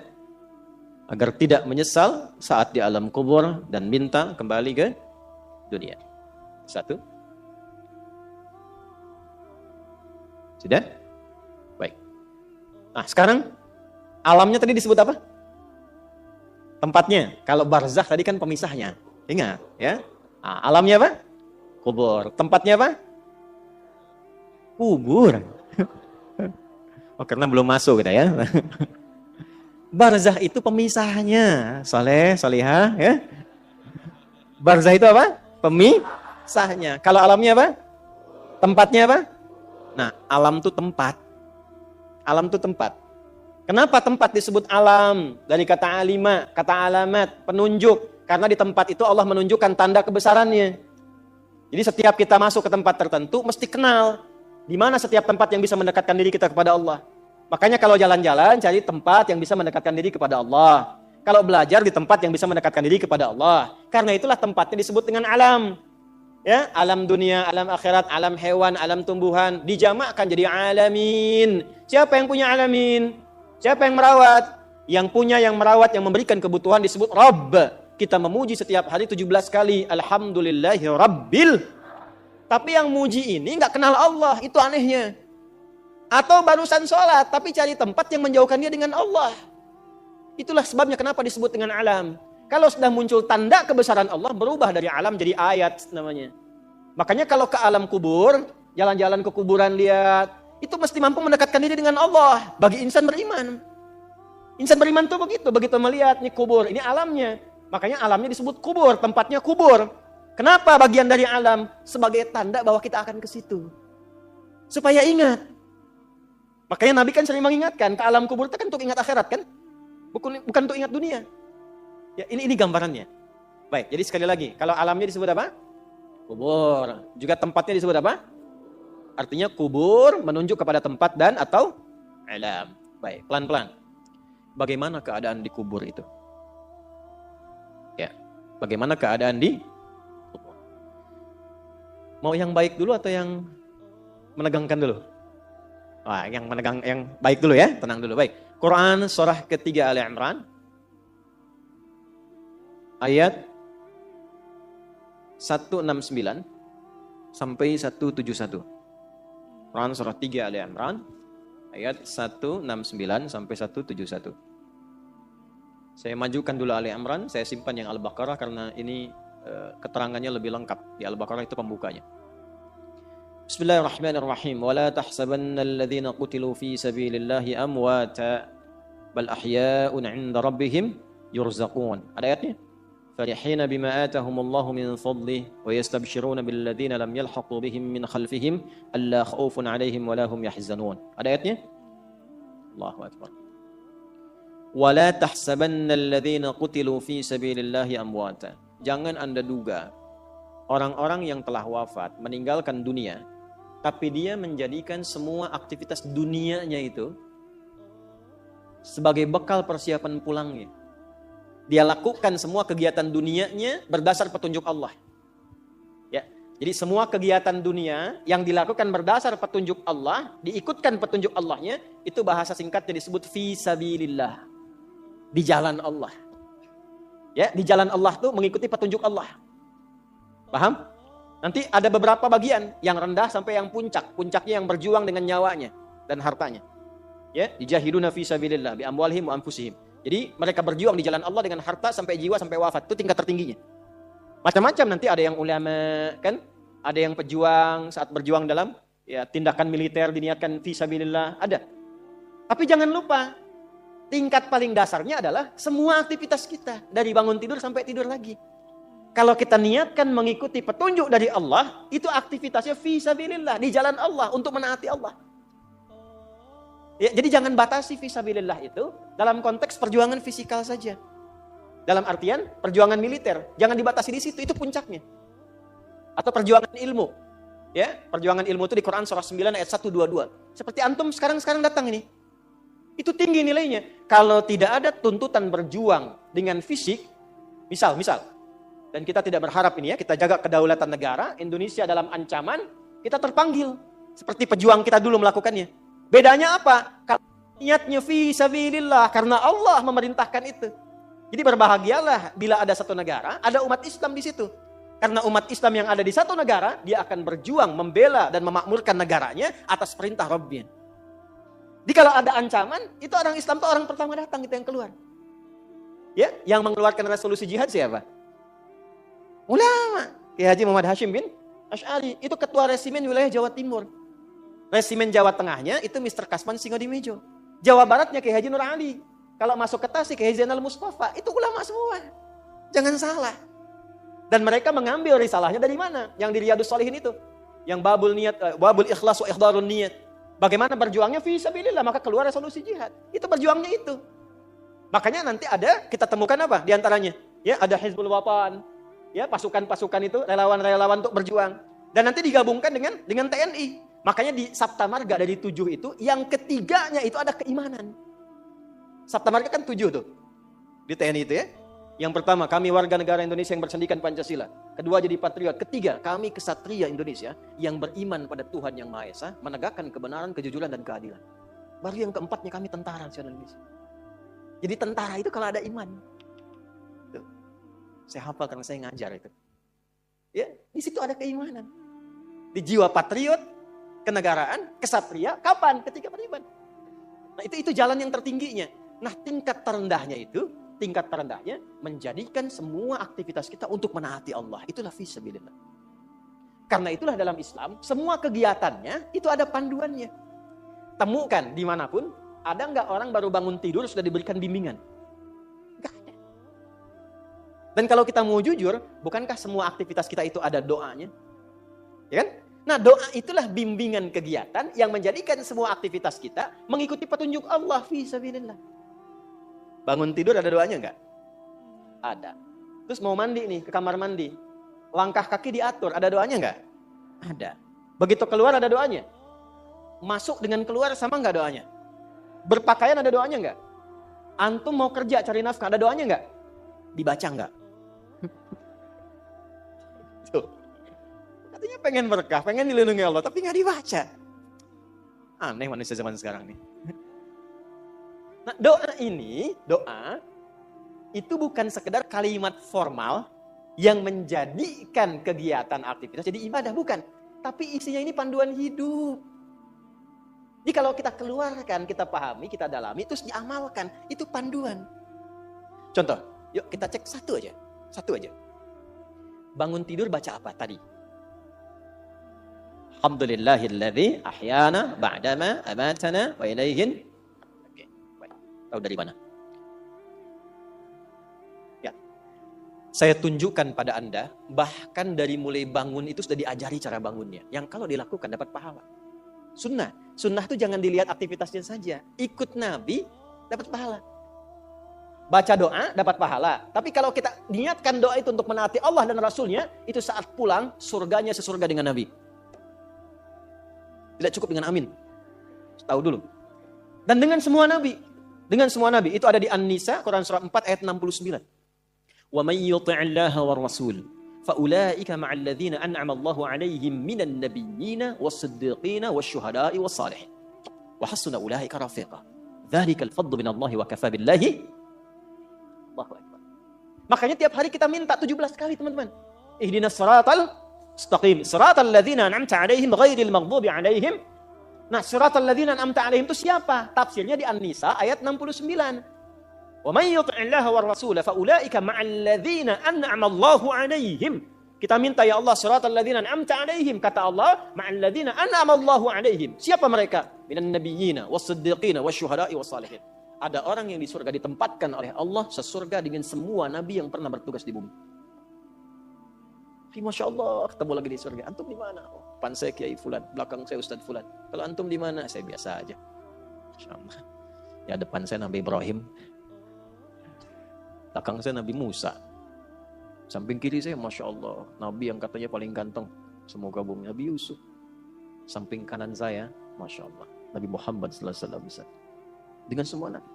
Agar tidak menyesal saat di alam kubur dan minta kembali ke dunia. Satu. Sudah? Baik. Nah, sekarang alamnya tadi disebut apa? Tempatnya. Kalau barzakh tadi kan pemisahnya. Ingat, ya. Nah, alamnya apa? Kubur. Tempatnya apa? Kubur. Oh, karena belum masuk kita ya. Barzakh itu pemisahnya. Saleh, salihah, ya. Barzakh itu apa? Pemisahnya. Kalau alamnya apa? Tempatnya apa? Nah, alam itu tempat. Alam itu tempat. Kenapa tempat disebut alam? Dari kata alima, kata alamat, penunjuk. Karena di tempat itu Allah menunjukkan tanda kebesarannya. Jadi setiap kita masuk ke tempat tertentu, mesti kenal. Di mana setiap tempat yang bisa mendekatkan diri kita kepada Allah. Makanya kalau jalan-jalan, cari tempat yang bisa mendekatkan diri kepada Allah. Kalau belajar di tempat yang bisa mendekatkan diri kepada Allah. Karena itulah tempatnya disebut dengan alam. Ya, alam dunia, alam akhirat, alam hewan, alam tumbuhan. Dijamakkan jadi alamin. Siapa yang punya alamin? Siapa yang merawat? Yang punya, yang merawat, yang memberikan kebutuhan disebut Rabb. Kita memuji setiap hari 17 kali. Alhamdulillahi Rabbil. Tapi yang muji ini nggak kenal Allah, itu anehnya. Atau barusan sholat, tapi cari tempat yang menjauhkan dia dengan Allah. Itulah sebabnya kenapa disebut dengan alam. Kalau sudah muncul tanda kebesaran Allah, berubah dari alam jadi ayat namanya. Makanya kalau ke alam kubur, jalan-jalan ke kuburan lihat, itu mesti mampu mendekatkan diri dengan Allah. Bagi insan beriman. Insan beriman tuh begitu melihat nih kubur, ini alamnya. Makanya alamnya disebut kubur, tempatnya kubur. Kenapa bagian dari alam? Sebagai tanda bahwa kita akan ke situ. Supaya ingat. Makanya Nabi kan sering mengingatkan, ke alam kubur itu kan untuk ingat akhirat kan? Bukan untuk ingat dunia. Ya, ini gambarannya. Baik, jadi sekali lagi, kalau alamnya disebut apa? Kubur. Juga tempatnya disebut apa? Artinya kubur menunjuk kepada tempat dan atau alam. Baik, pelan-pelan. Bagaimana keadaan di kubur itu? Ya, bagaimana keadaan di kubur? Mau yang baik dulu atau yang menegangkan dulu? Wah, yang baik dulu ya, tenang dulu. Baik. Quran surah ketiga Ali Imran ayat 169 sampai 171. Quran surah 3 Ali Imran ayat 169 sampai 171. Saya majukan dulu Ali Imran, saya simpan yang Al-Baqarah karena ini keterangannya lebih lengkap. Di Al-Baqarah itu pembukanya. Bismillahirrahmanirrahim. Wala tahsabannal ladzina qutilu fi sabilillahi amwata bal ahya'un 'inda rabbihim yurzaqun. Ada ayatnya? Farihina bima atahumullahu min fadlihi wa yastabshiruna bil ladzina lam yalhaqu bihim min khalfihim alla khaufun 'alaihim wa la hum yahzanun. Ada ayatnya? Allahu akbar. Wala tahsabannal ladzina qutilu fi sabilillahi amwata. Jangan Anda duga orang-orang yang telah wafat meninggalkan dunia, tapi dia menjadikan semua aktivitas dunianya itu sebagai bekal persiapan pulangnya. Dia lakukan semua kegiatan dunianya berdasar petunjuk Allah. Ya, jadi semua kegiatan dunia yang dilakukan berdasar petunjuk Allah, diikutkan petunjuk Allahnya, itu bahasa singkatnya disebut fi sabilillah. Di jalan Allah. Ya, di jalan Allah tuh mengikuti petunjuk Allah. Paham? Nanti ada beberapa bagian, yang rendah sampai yang puncak. Puncaknya yang berjuang dengan nyawanya dan hartanya. Ya, dijahiduna fi sabilillah bi amwalihim wa anfusihim. Jadi mereka berjuang di jalan Allah dengan harta sampai jiwa sampai wafat. Itu tingkat tertingginya. Macam-macam, nanti ada yang ulama kan, ada yang pejuang saat berjuang dalam ya tindakan militer diniatkan fi sabilillah, ada. Tapi jangan lupa, tingkat paling dasarnya adalah semua aktivitas kita dari bangun tidur sampai tidur lagi. Kalau kita niatkan mengikuti petunjuk dari Allah, itu aktivitasnya fi sabilillah, di jalan Allah untuk menaati Allah. Ya, jadi jangan batasi fi sabilillah itu dalam konteks perjuangan fisikal saja. Dalam artian perjuangan militer, jangan dibatasi di situ, itu puncaknya. Atau perjuangan ilmu. Ya, perjuangan ilmu itu di Quran surah 9 ayat 122. Seperti antum sekarang datang ini. Itu tinggi nilainya. Kalau tidak ada tuntutan berjuang dengan fisik, misal dan kita tidak berharap ini ya, kita jaga kedaulatan negara, Indonesia dalam ancaman, kita terpanggil. Seperti pejuang kita dulu melakukannya. Bedanya apa? Kalau niatnya fi sabilillah, karena Allah memerintahkan itu. Jadi berbahagialah bila ada satu negara, ada umat Islam di situ. Karena umat Islam yang ada di satu negara, dia akan berjuang, membela dan memakmurkan negaranya atas perintah Rabbnya. Jadi kalau ada ancaman, itu orang Islam itu orang pertama datang, itu yang keluar. Ya, yang mengeluarkan resolusi jihad siapa? Ulama. Kiai Haji Muhammad Hashim bin Asy'ari, itu ketua resimen wilayah Jawa Timur. Resimen Jawa Tengahnya itu Mr. Kasman Singodimejo. Jawa Baratnya Kiai Haji Nur Ali. Kalau masuk ke Tasik Kiai Zainal Mustafa, itu ulama semua. Jangan salah. Dan mereka mengambil risalahnya dari mana? Yang di Riyadhus Shalihin itu. Yang babul ikhlas wa ikhdarun niyat. Bagaimana berjuangnya fi sabilillah, maka keluar resolusi jihad. Itu berjuangnya itu. Makanya nanti ada, kita temukan apa di antaranya? Ya, ada Hizbul Wathan. Ya, pasukan-pasukan itu relawan-relawan untuk berjuang. Dan nanti digabungkan dengan TNI. Makanya di Sabta Marga dari 7 itu, yang ketiganya itu ada keimanan. Sabta Marga kan 7 tuh. Di TNI itu ya. Yang pertama, kami warga negara Indonesia yang bersendikan Pancasila. Kedua, jadi patriot. Ketiga, kami kesatria Indonesia yang beriman pada Tuhan Yang Maha Esa, menegakkan kebenaran, kejujuran, dan keadilan. Baru yang keempatnya, kami tentara nasional Indonesia. Jadi tentara itu kalau ada iman. Tuh. Saya hafal karena saya ngajar itu. Ya, di situ ada keimanan. Di jiwa patriot, kenegaraan, kesatria, kapan? Ketika beriman. Nah, itu jalan yang tertingginya. Nah, tingkat terendahnya menjadikan semua aktivitas kita untuk menaati Allah. Itulah fisabilillah. Karena itulah dalam Islam, semua kegiatannya itu ada panduannya. Temukan dimanapun, ada nggak orang baru bangun tidur sudah diberikan bimbingan? Nggak ada. Dan kalau kita mau jujur, bukankah semua aktivitas kita itu ada doanya? Ya kan? Nah, doa itulah bimbingan kegiatan yang menjadikan semua aktivitas kita mengikuti petunjuk Allah fisabilillah. Bangun tidur ada doanya enggak? Ada. Terus mau mandi nih, ke kamar mandi. Langkah kaki diatur, ada doanya enggak? Ada. Begitu keluar ada doanya? Masuk dengan keluar sama enggak doanya? Berpakaian ada doanya enggak? Antum mau kerja cari nafkah, ada doanya enggak? Dibaca enggak? Tuh. Katanya pengen berkah, pengen dilindungi Allah, tapi enggak dibaca. Aneh manusia zaman sekarang nih. Nah, doa itu bukan sekedar kalimat formal yang menjadikan kegiatan aktivitas jadi ibadah, bukan. Tapi isinya ini panduan hidup. Jadi kalau kita keluarkan, kita pahami, kita dalami, terus diamalkan, itu panduan. Contoh, yuk kita cek satu aja. Bangun tidur baca apa tadi? Alhamdulillahilladzi ahyana ba'dama amatana wa ilaihin. Tahu dari mana? Ya. Saya tunjukkan pada Anda, bahkan dari mulai bangun itu sudah diajari cara bangunnya. Yang kalau dilakukan dapat pahala. Sunnah itu jangan dilihat aktivitasnya saja. Ikut Nabi, dapat pahala. Baca doa, dapat pahala. Tapi kalau kita niatkan doa itu untuk menaati Allah dan Rasulnya, itu saat pulang, surganya sesurga dengan Nabi. Tidak cukup dengan amin. Tahu dulu. Dan dengan semua Nabi. Itu ada di An-Nisa, Quran surah 4 ayat 69. Wa may yuti'illaha war rasul fa ulaika ma'al ladzina an'ama Allahu 'alaihim minan nabiyyina was-siddiqina wasyuhada'i was-salihin. Wa hasuna ulaika rafiqa. Dzalikal fadlu minallahi wa kafa billahi. Allahu akbar. Makanya tiap hari kita minta 17 kali, teman-teman. Ihdinas siratal mustaqim, siratal ladzina an'amta 'alaihim ghairil maghdubi 'alaihim. Nah, siratal ladzina an'amta 'alaihim itu siapa? Tafsirnya di An-Nisa ayat 69. Wa may yuti'illaha war rasul fa ulaika ma'al ladzina an'ama Allahu 'alaihim. Kita minta ya Allah siratal ladzina an'amta 'alaihim, kata Allah ma'al ladzina an'ama Allahu 'alaihim. Siapa mereka? Minan nabiyyina was-siddiqina wasyuhada'i was-salihin. Ada orang yang di surga ditempatkan oleh Allah sesurga dengan semua nabi yang pernah bertugas di bumi. Masya Allah, ketemu lagi di surga. Antum di mana? Oh, depan saya Kiai Fulan, belakang saya Ustadz Fulan. Kalau antum di mana? Saya biasa aja. Masya Allah. Ya depan saya Nabi Ibrahim, belakang saya Nabi Musa, samping kiri saya Masya Allah, Nabi yang katanya paling ganteng semoga bumi, Nabi Yusuf. Samping kanan saya Masya Allah, Nabi Muhammad sallallahu alaihi wasallam. Dengan semua nabi.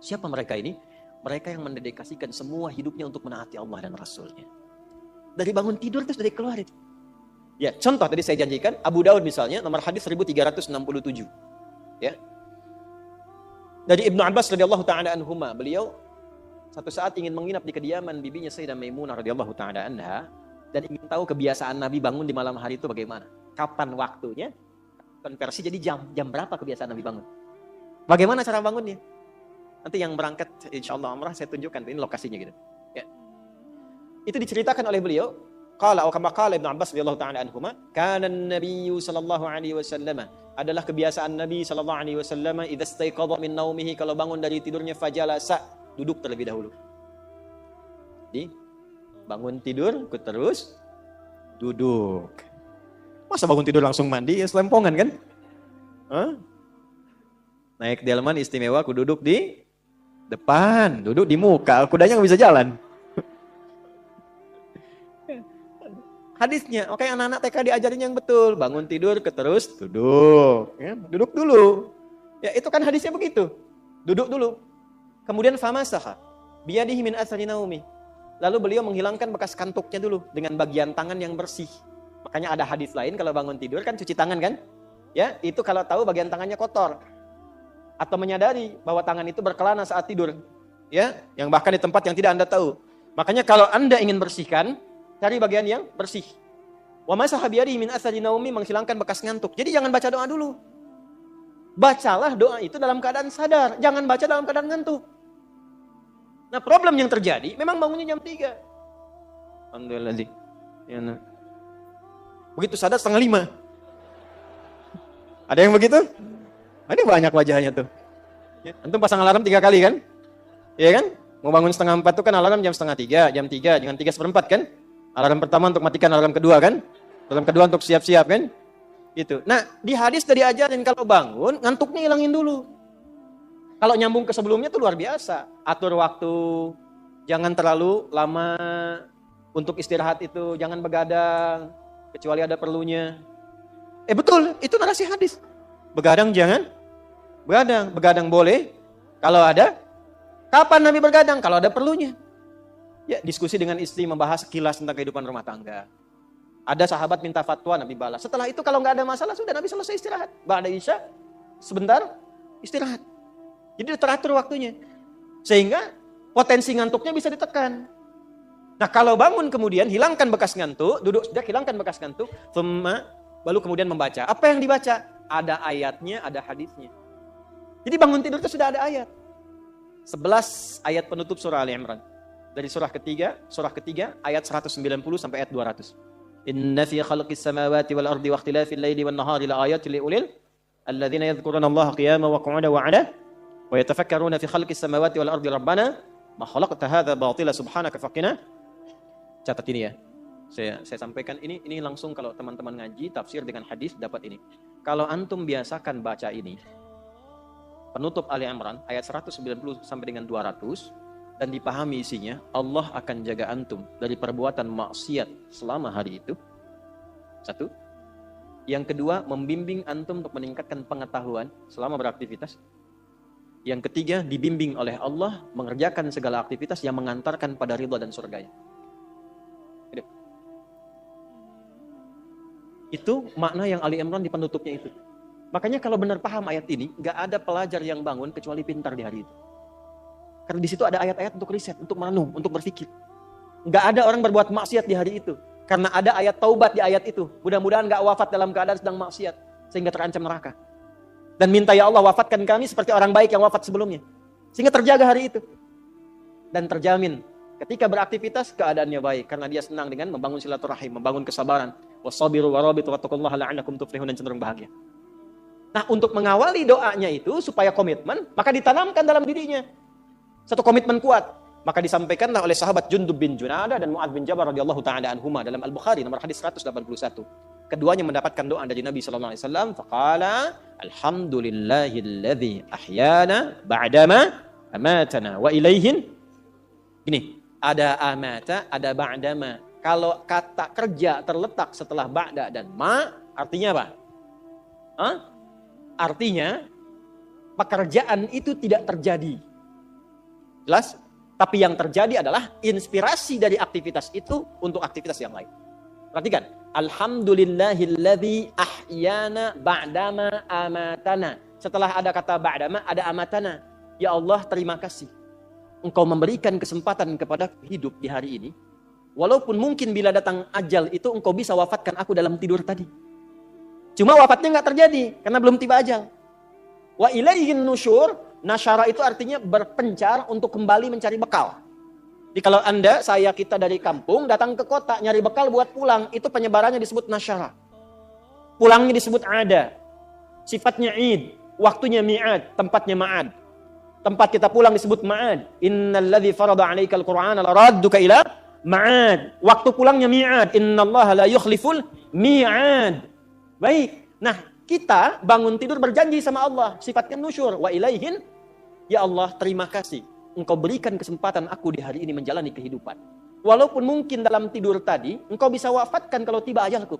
Siapa mereka ini? Mereka yang mendedikasikan semua hidupnya untuk menaati Allah dan Rasulnya. Dari bangun tidur terus dari keluar itu. Ya, contoh tadi saya janjikan, Abu Daud misalnya, nomor hadis 1367. Ya. Dari Ibnu Abbas radhiyallahu ta'ala anhuma, beliau satu saat ingin menginap di kediaman bibinya Sayyidah Maimunah radhiyallahu ta'ala anha, dan ingin tahu kebiasaan Nabi bangun di malam hari itu bagaimana. Kapan waktunya? Konversi jadi jam berapa kebiasaan Nabi bangun? Bagaimana cara bangunnya? Nanti yang berangkat insyaallah umrah saya tunjukkan ini lokasinya gitu. Ya. Itu diceritakan oleh beliau. Qala kama qala Ibnu Abbas radhiyallahu ta'ala anhuma, kana an-nabiy sallallahu alaihi wasallam, adalah kebiasaan Nabi sallallahu alaihi wasallam, idza istayqadha min naumihi, kalau bangun dari tidurnya, fajalasa, duduk terlebih dahulu. Jadi bangun tidur, ikut terus duduk. Masa bangun tidur langsung mandi, ya selempongan kan? Hah? Naik delman istimewa, aku duduk di depan, duduk di muka, kudanya nggak bisa jalan. Hadisnya, oke anak-anak TK diajarin yang betul. Bangun tidur, terus duduk. Ya, duduk dulu. Ya itu kan hadisnya begitu. Duduk dulu. Kemudian famasaha biyadihi min athari naumi. Lalu beliau menghilangkan bekas kantuknya dulu dengan bagian tangan yang bersih. Makanya ada hadis lain kalau bangun tidur kan cuci tangan kan? Ya, itu kalau tahu bagian tangannya kotor. Atau menyadari bahwa tangan itu berkelana saat tidur. Ya, yang bahkan di tempat yang tidak Anda tahu. Makanya kalau Anda ingin bersihkan, cari bagian yang bersih. Wa masaha biyadihi min athari naumi, menghilangkan bekas ngantuk. Jadi jangan baca doa dulu. Bacalah doa itu dalam keadaan sadar, jangan baca dalam keadaan ngantuk. Nah, problem yang terjadi memang bangunnya jam 3. Alhamdulillah. Ya, nah. Begitu sadar 4:30. Ada yang begitu? Ini banyak wajahnya tuh. Ya, antum pasang alarm 3 kali kan? Iya kan? Mau bangun 3:30 tuh kan alarm jam 2:30, jam 3, jangan 3:15 kan? Alarm pertama untuk matikan alarm kedua kan? Alarm kedua untuk siap-siap kan? Gitu. Nah, di hadis tadi diajarin kalau bangun, ngantuknya hilangin dulu. Kalau nyambung ke sebelumnya tuh luar biasa. Atur waktu, jangan terlalu lama untuk istirahat itu, jangan begadang, kecuali ada perlunya. Betul, itu narasi hadis. Begadang jangan, begadang boleh, kalau ada. Kapan Nabi begadang? Kalau ada perlunya. Ya, diskusi dengan istri membahas sekilas tentang kehidupan rumah tangga. Ada sahabat minta fatwa, Nabi balas. Setelah itu kalau nggak ada masalah, sudah Nabi selesai istirahat. Ba'da isya, sebentar, istirahat. Jadi teratur waktunya. Sehingga potensi ngantuknya bisa ditekan. Nah kalau bangun kemudian, hilangkan bekas ngantuk, duduk sudah hilangkan bekas ngantuk, baru kemudian membaca. Apa yang dibaca? Ada ayatnya, ada hadisnya. Jadi bangun tidur itu sudah ada ayat. 11 ayat penutup surah Ali Imran. Dari surah ketiga ayat 190 sampai ayat 200. Inna fi khalqis samawati wal ardi wa ikhtilafil laili wan nahari la ayatin li ulil alladzina yadhkuruna Allaha qiyaman wa qu'udan wa 'ala wa yatafakkaruna fi khalqis samawati wal ardi rabbana ma khalaqta hadza batila subhanaka faqina. Catat ini ya. Saya sampaikan ini langsung kalau teman-teman ngaji tafsir dengan hadis dapat ini. Kalau antum biasakan baca ini penutup Ali Imran ayat 190 sampai dengan 200 dan dipahami isinya, Allah akan jaga antum dari perbuatan maksiat selama hari itu. 1. Yang kedua, membimbing antum untuk meningkatkan pengetahuan selama beraktivitas. Yang ketiga, dibimbing oleh Allah mengerjakan segala aktivitas yang mengantarkan pada ridha dan surganya. Itu makna yang Ali Imran di penutupnya itu. Makanya kalau benar paham ayat ini, nggak ada pelajar yang bangun kecuali pintar di hari itu. Karena di situ ada ayat-ayat untuk riset, untuk merenung, untuk berpikir. Nggak ada orang berbuat maksiat di hari itu. Karena ada ayat taubat di ayat itu. Mudah-mudahan nggak wafat dalam keadaan sedang maksiat. Sehingga terancam neraka. Dan minta ya Allah wafatkan kami seperti orang baik yang wafat sebelumnya. Sehingga terjaga hari itu. Dan terjamin ketika beraktivitas keadaannya baik. Karena dia senang dengan membangun silaturahim, membangun kesabaran. Wassabiru warabitu wattaqullaha la'allakum tuflihun, dan cenderung bahagia. Nah untuk mengawali doanya itu supaya komitmen, maka ditanamkan dalam dirinya satu komitmen kuat. Maka disampaikanlah oleh sahabat Jundub bin Junadah dan Mu'adz bin Jabal radhiyallahu ta'ala anhuma dalam Al-Bukhari nomor hadis 181. Keduanya mendapatkan doa dari Nabi sallallahu alaihi wasallam, faqala alhamdulillahilladzi ahyana ba'dama amatana wa ilaihin. Gini, ada amata, ada ba'dama. Kalau kata kerja terletak setelah ba'da dan ma, artinya apa? Artinya pekerjaan itu tidak terjadi. Jelas? Tapi yang terjadi adalah inspirasi dari aktivitas itu untuk aktivitas yang lain. Perhatikan. Alhamdulillahilladzi ahyana ba'dama amatana. Setelah ada kata ba'dama, ada amatana. Ya Allah, terima kasih. Engkau memberikan kesempatan kepada hidup di hari ini. Walaupun mungkin bila datang ajal itu engkau bisa wafatkan aku dalam tidur tadi. Cuma wafatnya nggak terjadi karena belum tiba ajal. Wa ilaihin nusyur, nasyara itu artinya berpencar untuk kembali mencari bekal. Jadi kalau Anda, kita dari kampung datang ke kota nyari bekal buat pulang, itu penyebarannya disebut nasyara. Pulangnya disebut ada. Sifatnya id, waktunya mi'ad, tempatnya ma'ad. Tempat kita pulang disebut ma'ad. Innalladzi farada 'alaikal Qur'ana laradduka ila ma'ad. Waktu pulangnya mi'ad. Innallaha la yukhliful mi'ad. Baik. Nah, kita bangun tidur berjanji sama Allah. Sifatnya nusyur. Wa ilaihin. Ya Allah, terima kasih. Engkau berikan kesempatan aku di hari ini menjalani kehidupan. Walaupun mungkin dalam tidur tadi, engkau bisa wafatkan kalau tiba ajalku.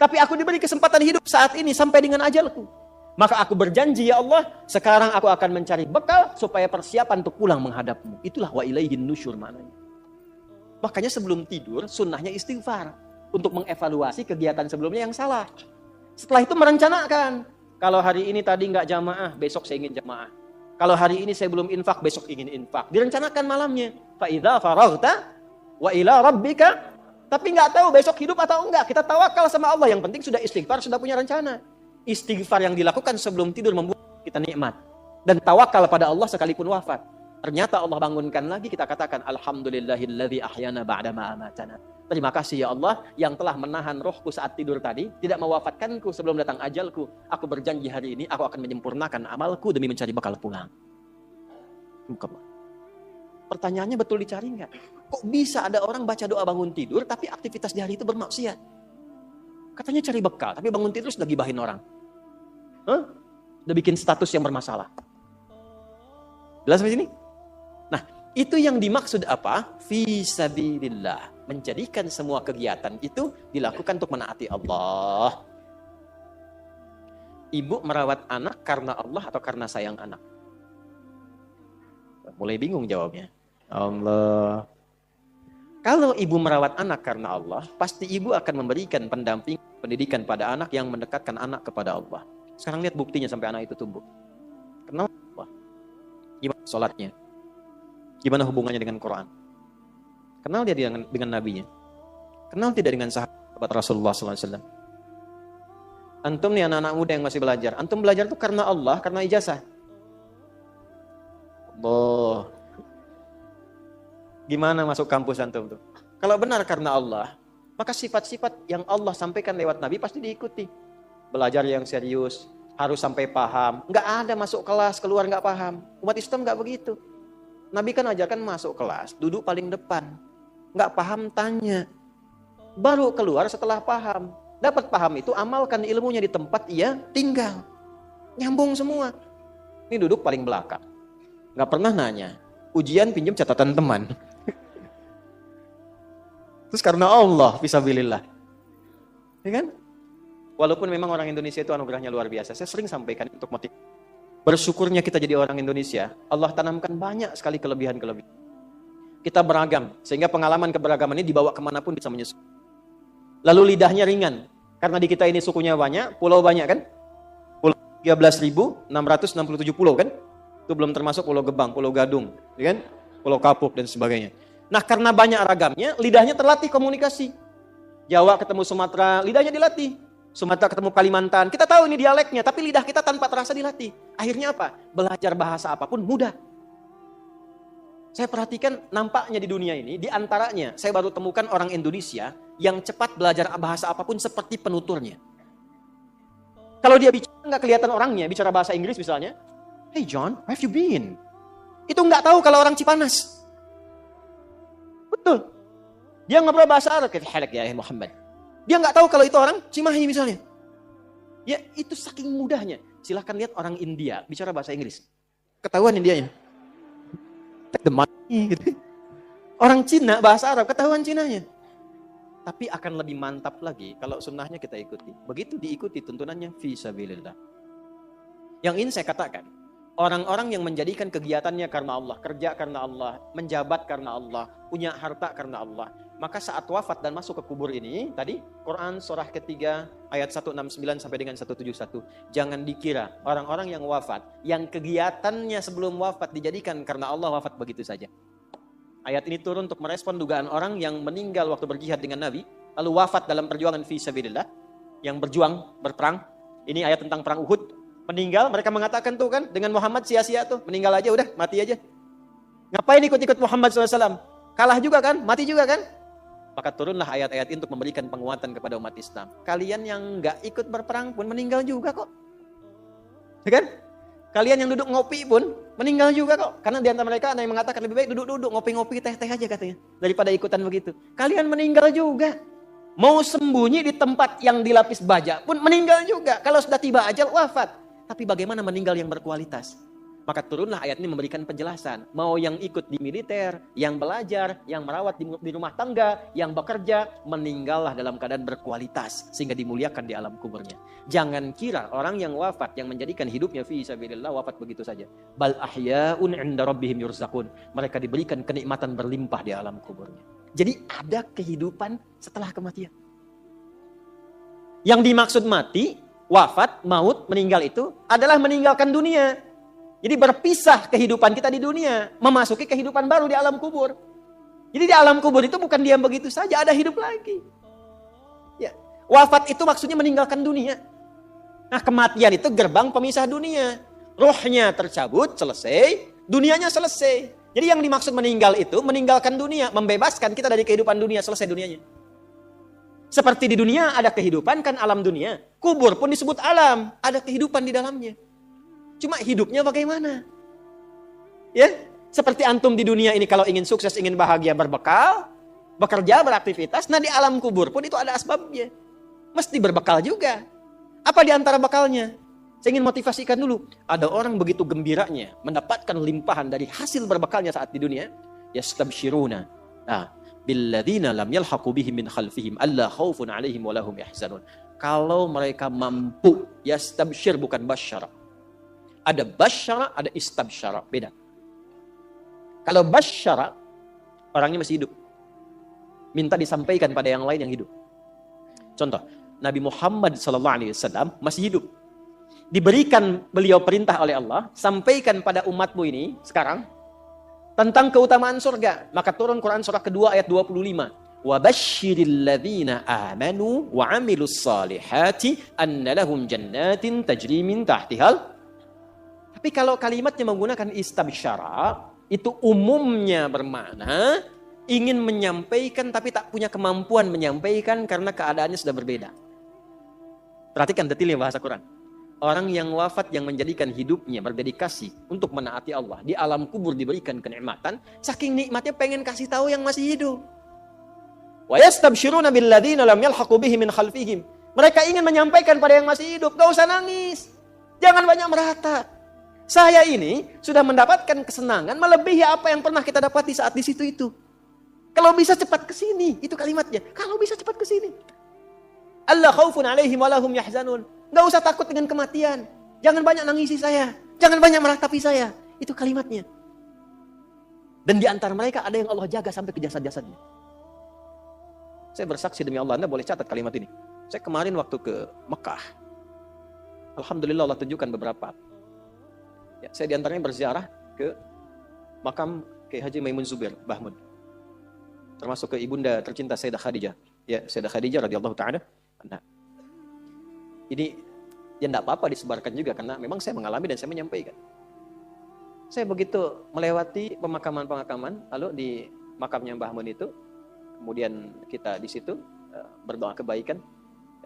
Tapi aku diberi kesempatan hidup saat ini sampai dengan ajalku. Maka aku berjanji, ya Allah, sekarang aku akan mencari bekal supaya persiapan untuk pulang menghadapmu. Itulah wa ilaihin nusyur maknanya. Makanya sebelum tidur, sunnahnya istighfar. Untuk mengevaluasi kegiatan sebelumnya yang salah. Setelah itu merencanakan. Kalau hari ini tadi nggak jamaah, besok saya ingin jamaah. Kalau hari ini saya belum infak, besok ingin infak. Direncanakan malamnya. Fa'idha faraghta wa ila rabbika. Tapi nggak tahu besok hidup atau enggak. Kita tawakal sama Allah. Yang penting sudah istighfar, sudah punya rencana. Istighfar yang dilakukan sebelum tidur membuat kita nikmat. Dan tawakal pada Allah sekalipun wafat. Ternyata Allah bangunkan lagi, kita katakan alhamdulillahilladzi ahyana ba'dama amatana. Terima kasih ya Allah yang telah menahan rohku saat tidur tadi, tidak mewafatkanku sebelum datang ajalku. Aku berjanji hari ini aku akan menyempurnakan amalku demi mencari bekal pulang. Pertanyaannya betul dicari nggak? Kok bisa ada orang baca doa bangun tidur tapi aktivitas di hari itu bermaksiat? Katanya cari bekal, tapi bangun tidur sudah gibahin orang. Sudah bikin status yang bermasalah. Jelas sampai sini? Nah, itu yang dimaksud apa? Fi sabilillah. Menjadikan semua kegiatan itu dilakukan untuk menaati Allah. Ibu merawat anak karena Allah atau karena sayang anak? Mulai bingung jawabnya. Allah. Kalau ibu merawat anak karena Allah, pasti ibu akan memberikan pendamping pendidikan pada anak yang mendekatkan anak kepada Allah. Sekarang lihat buktinya sampai anak itu tumbuh. Kenal Allah. Gimana sholatnya? Gimana hubungannya dengan Quran? Kenal dia dengan nabinya? Kenal tidak dengan sahabat Rasulullah SAW? Antum nih anak-anak muda yang masih belajar. Antum belajar itu karena Allah, karena ijazah. Allah. Gimana masuk kampus antum tuh? Kalau benar karena Allah, maka sifat-sifat yang Allah sampaikan lewat Nabi pasti diikuti. Belajar yang serius, harus sampai paham. Nggak ada masuk kelas, keluar nggak paham. Umat Islam nggak begitu. Nabi kan ajarkan masuk kelas, duduk paling depan. Nggak paham, tanya. Baru keluar setelah paham. Dapat paham itu, amalkan ilmunya di tempat ia tinggal. Nyambung semua. Ini duduk paling belakang. Nggak pernah nanya. Ujian pinjam catatan teman. Terus karena Allah, fisabilillah. Ya kan? Walaupun memang orang Indonesia itu anugerahnya luar biasa. Saya sering sampaikan untuk motif. Bersyukurnya kita jadi orang Indonesia, Allah tanamkan banyak sekali kelebihan-kelebihan. Kita beragam, sehingga pengalaman keberagaman ini dibawa kemanapun bisa menyusul. Lalu lidahnya ringan, karena di kita ini sukunya banyak, pulau banyak kan? Pulau 13.667 pulau kan? Itu belum termasuk Pulau Gebang, Pulau Gadung, ya kan? Pulau Kapuk dan sebagainya. Nah karena banyak ragamnya, lidahnya terlatih komunikasi. Jawa ketemu Sumatera, lidahnya dilatih. Sumatera ketemu Kalimantan, kita tahu ini dialeknya, tapi lidah kita tanpa terasa dilatih. Akhirnya apa? Belajar bahasa apapun mudah. Saya perhatikan nampaknya di dunia ini, di antaranya saya baru temukan orang Indonesia yang cepat belajar bahasa apapun seperti penuturnya. Kalau dia bicara nggak kelihatan orangnya, bicara bahasa Inggris misalnya, "Hey John, where have you been?" Itu nggak tahu kalau orang Cipanas. Betul. Dia ngobrol bahasa Arab, kayak halak ya Muhammad. Dia nggak tahu kalau itu orang Cimahi misalnya. Ya itu saking mudahnya. Silahkan lihat orang India bicara bahasa Inggris. Ketahuan Indianya. Take the money gitu. Orang Cina bahasa Arab ketahuan Cinanya. Tapi akan lebih mantap lagi kalau sunnahnya kita ikuti. Begitu diikuti tuntunannya fi sabilillah. Yang ingin saya katakan, orang-orang yang menjadikan kegiatannya karena Allah, kerja karena Allah, menjabat karena Allah, punya harta karena Allah, Maka saat wafat dan masuk ke kubur ini, tadi Quran surah ketiga ayat 169 sampai dengan 171. Jangan dikira orang-orang yang wafat, yang kegiatannya sebelum wafat dijadikan karena Allah wafat begitu saja. Ayat ini turun untuk merespon dugaan orang yang meninggal waktu berjihad dengan Nabi, lalu wafat dalam perjuangan fi sabilillah, yang berjuang, berperang. Ini ayat tentang perang Uhud. Meninggal, mereka mengatakan tuh kan, dengan Muhammad sia-sia tuh, meninggal aja udah, mati aja. Ngapain ikut-ikut Muhammad SAW? Kalah juga kan, mati juga kan? Maka turunlah ayat-ayat ini untuk memberikan penguatan kepada umat Islam. Kalian yang nggak ikut berperang pun meninggal juga kok. Ya kan? Kalian yang duduk ngopi pun meninggal juga kok. Karena di antara mereka ada yang mengatakan lebih baik duduk-duduk, ngopi-ngopi, teh-teh aja katanya. Daripada ikutan begitu. Kalian meninggal juga. Mau sembunyi di tempat yang dilapis baja pun meninggal juga. Kalau sudah tiba ajal, wafat. Tapi bagaimana meninggal yang berkualitas? Maka turunlah ayat ini memberikan penjelasan. Mau yang ikut di militer, yang belajar, yang merawat di rumah tangga, yang bekerja, meninggallah dalam keadaan berkualitas. Sehingga dimuliakan di alam kuburnya. Jangan kira orang yang wafat, yang menjadikan hidupnya fi sabilillah wafat begitu saja. Bal ahya'un 'inda rabbihim yurzaqun. Mereka diberikan kenikmatan berlimpah di alam kuburnya. Jadi ada kehidupan setelah kematian. Yang dimaksud mati, wafat, maut, meninggal itu adalah meninggalkan dunia. Jadi berpisah kehidupan kita di dunia, memasuki kehidupan baru di alam kubur. Jadi di alam kubur itu bukan diam begitu saja, ada hidup lagi. Ya, wafat itu maksudnya meninggalkan dunia. Nah, kematian itu gerbang pemisah dunia. Rohnya tercabut, selesai, dunianya selesai. Jadi yang dimaksud meninggal itu meninggalkan dunia, membebaskan kita dari kehidupan dunia, selesai dunianya. Seperti di dunia ada kehidupan kan alam dunia, kubur pun disebut alam, ada kehidupan di dalamnya. Cuma hidupnya bagaimana? Ya, seperti antum di dunia ini kalau ingin sukses, ingin bahagia, berbekal, bekerja, beraktivitas. Nah di alam kubur pun itu ada asbabnya. Mesti berbekal juga. Apa di antara bekalnya? Saya ingin motivasikan dulu. Ada orang begitu gembiranya mendapatkan limpahan dari hasil berbekalnya saat di dunia. Yastabshiruna. Billadzina lam yalhaqu bihim min khalfihim alla khaufun alaihim wa lahum yahzanun. Kalau mereka mampu, yastabshir bukan basyara. Ada basyara, ada istabsyara. Beda. Kalau basyara, orangnya masih hidup. Minta disampaikan pada yang lain yang hidup. Contoh, Nabi Muhammad SAW masih hidup. Diberikan beliau perintah oleh Allah, sampaikan pada umatmu ini sekarang tentang keutamaan surga. Maka turun Quran surah kedua ayat 25. Wa basyiril ladzina amanu wa 'amilus salihati anna lahum jannatin tajri min tahtihal. Tapi kalau kalimatnya menggunakan istabsyara, itu umumnya bermakna ingin menyampaikan tapi tak punya kemampuan menyampaikan karena keadaannya sudah berbeda. Perhatikan detailnya bahasa Quran. Orang yang wafat yang menjadikan hidupnya berdedikasi untuk menaati Allah, di alam kubur diberikan kenikmatan, saking nikmatnya pengen kasih tahu yang masih hidup. Wa yastabsyiruna billadzina lam yalhaqu bihim min khalfihim. Mereka ingin menyampaikan pada yang masih hidup, gak usah nangis. Jangan banyak meratap. Saya ini sudah mendapatkan kesenangan melebihi apa yang pernah kita dapati saat di situ itu. Kalau bisa cepat ke sini, itu kalimatnya. Kalau bisa cepat ke sini. Allah khaufun alaihim wa lahum yahzanun. Enggak usah takut dengan kematian. Jangan banyak nangisi saya. Jangan banyak meratapi saya. Itu kalimatnya. Dan di antara mereka ada yang Allah jaga sampai ke jasad-jasadnya. Saya bersaksi demi Allah, Anda boleh catat kalimat ini. Saya kemarin waktu ke Mekah. Alhamdulillah Allah tunjukkan beberapa. Ya, saya diantaranya berziarah ke makam Kiai Haji Maimun Zubair, Bahmun. Termasuk ke ibunda tercinta Sayyidah Khadijah. Ya, Sayyidah Khadijah radhiyallahu ta'ala. Nah, ini ya enggak apa-apa disebarkan juga karena memang saya mengalami dan saya menyampaikan. Saya begitu melewati pemakaman-pemakaman, lalu di makamnya Mbah Mun itu, kemudian kita di situ berdoa kebaikan.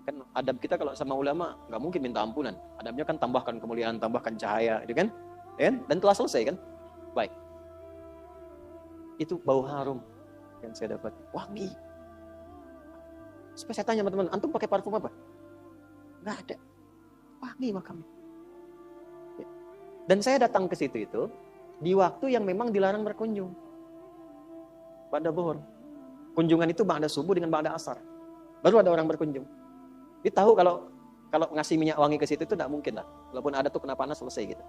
Kan adab kita kalau sama ulama nggak mungkin minta ampunan. Adabnya kan tambahkan kemuliaan, tambahkan cahaya, gitu kan? Dan telah selesai kan? Baik. Itu bau harum yang saya dapat. Wangi. Supaya saya tanya teman-teman, antum pakai parfum apa? Nggak ada. Wangi makamnya. Ya. Dan saya datang ke situ itu di waktu yang memang dilarang berkunjung. Pada zuhur. Kunjungan itu ba'da subuh dengan ba'da asar. Baru ada orang berkunjung. Dia tahu kalau ngasih minyak wangi ke situ itu tidak mungkin lah. Walaupun ada tuh kena panas selesai gitu.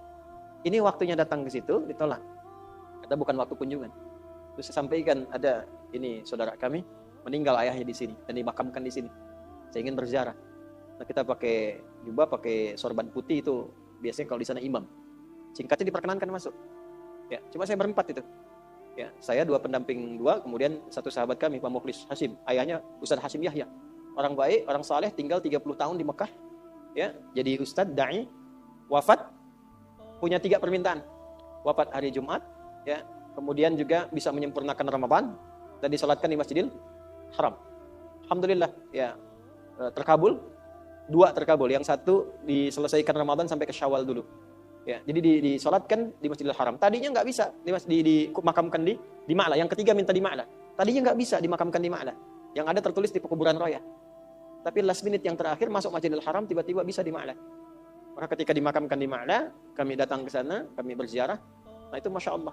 Ini waktunya datang ke situ ditolak. Kata bukan waktu kunjungan. Terus saya sampaikan ada ini saudara kami meninggal ayahnya di sini dan dimakamkan di sini. Saya ingin berziarah. Nah, kita pakai jubah, pakai sorban putih itu biasanya kalau di sana imam. Singkatnya diperkenankan masuk. Ya, cuma saya berempat itu. Ya, saya 2 pendamping 2, kemudian 1 sahabat kami Pak Mukhlis Hashim, ayahnya Ustaz Hashim Yahya. Orang baik, orang saleh, tinggal 30 tahun di Mekah. Ya, jadi ustaz dai, wafat punya 3 permintaan. Wafat hari Jumat, ya. Kemudian juga bisa menyempurnakan Ramadan dan disalatkan di Masjidil Haram. Alhamdulillah, ya. Terkabul. 2 terkabul, yang 1 diselesaikan Ramadan sampai ke Syawal dulu. Ya, jadi disolatkan di Masjidil Haram. Tadinya nggak bisa dimakamkan di Ma'la. Yang ketiga minta di Ma'la. Tadinya nggak bisa dimakamkan di Ma'la. Yang ada tertulis di pekuburan Roya. Tapi last minute yang terakhir masuk Masjidil Haram tiba-tiba bisa di Ma'la. Maka ketika dimakamkan di Ma'la, kami datang ke sana, kami berziarah. Nah itu Masya Allah.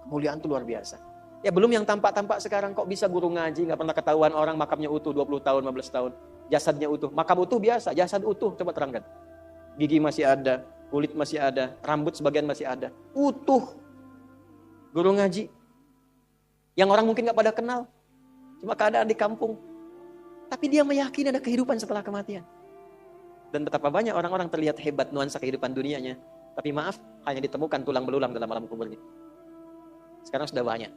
Kemuliaan itu luar biasa. Ya belum yang tampak-tampak sekarang kok bisa guru ngaji, nggak pernah ketahuan orang makamnya utuh 20 tahun, 15 tahun. Jasadnya utuh. Makam utuh biasa, jasad utuh. Coba terangkan. Gigi masih ada. Kulit masih ada, rambut sebagian masih ada. Utuh. Guru ngaji. Yang orang mungkin gak pada kenal. Cuma keadaan di kampung. Tapi dia meyakini ada kehidupan setelah kematian. Dan betapa banyak orang-orang terlihat hebat nuansa kehidupan dunianya. Tapi maaf, hanya ditemukan tulang belulang dalam alam kuburnya. Sekarang sudah banyak.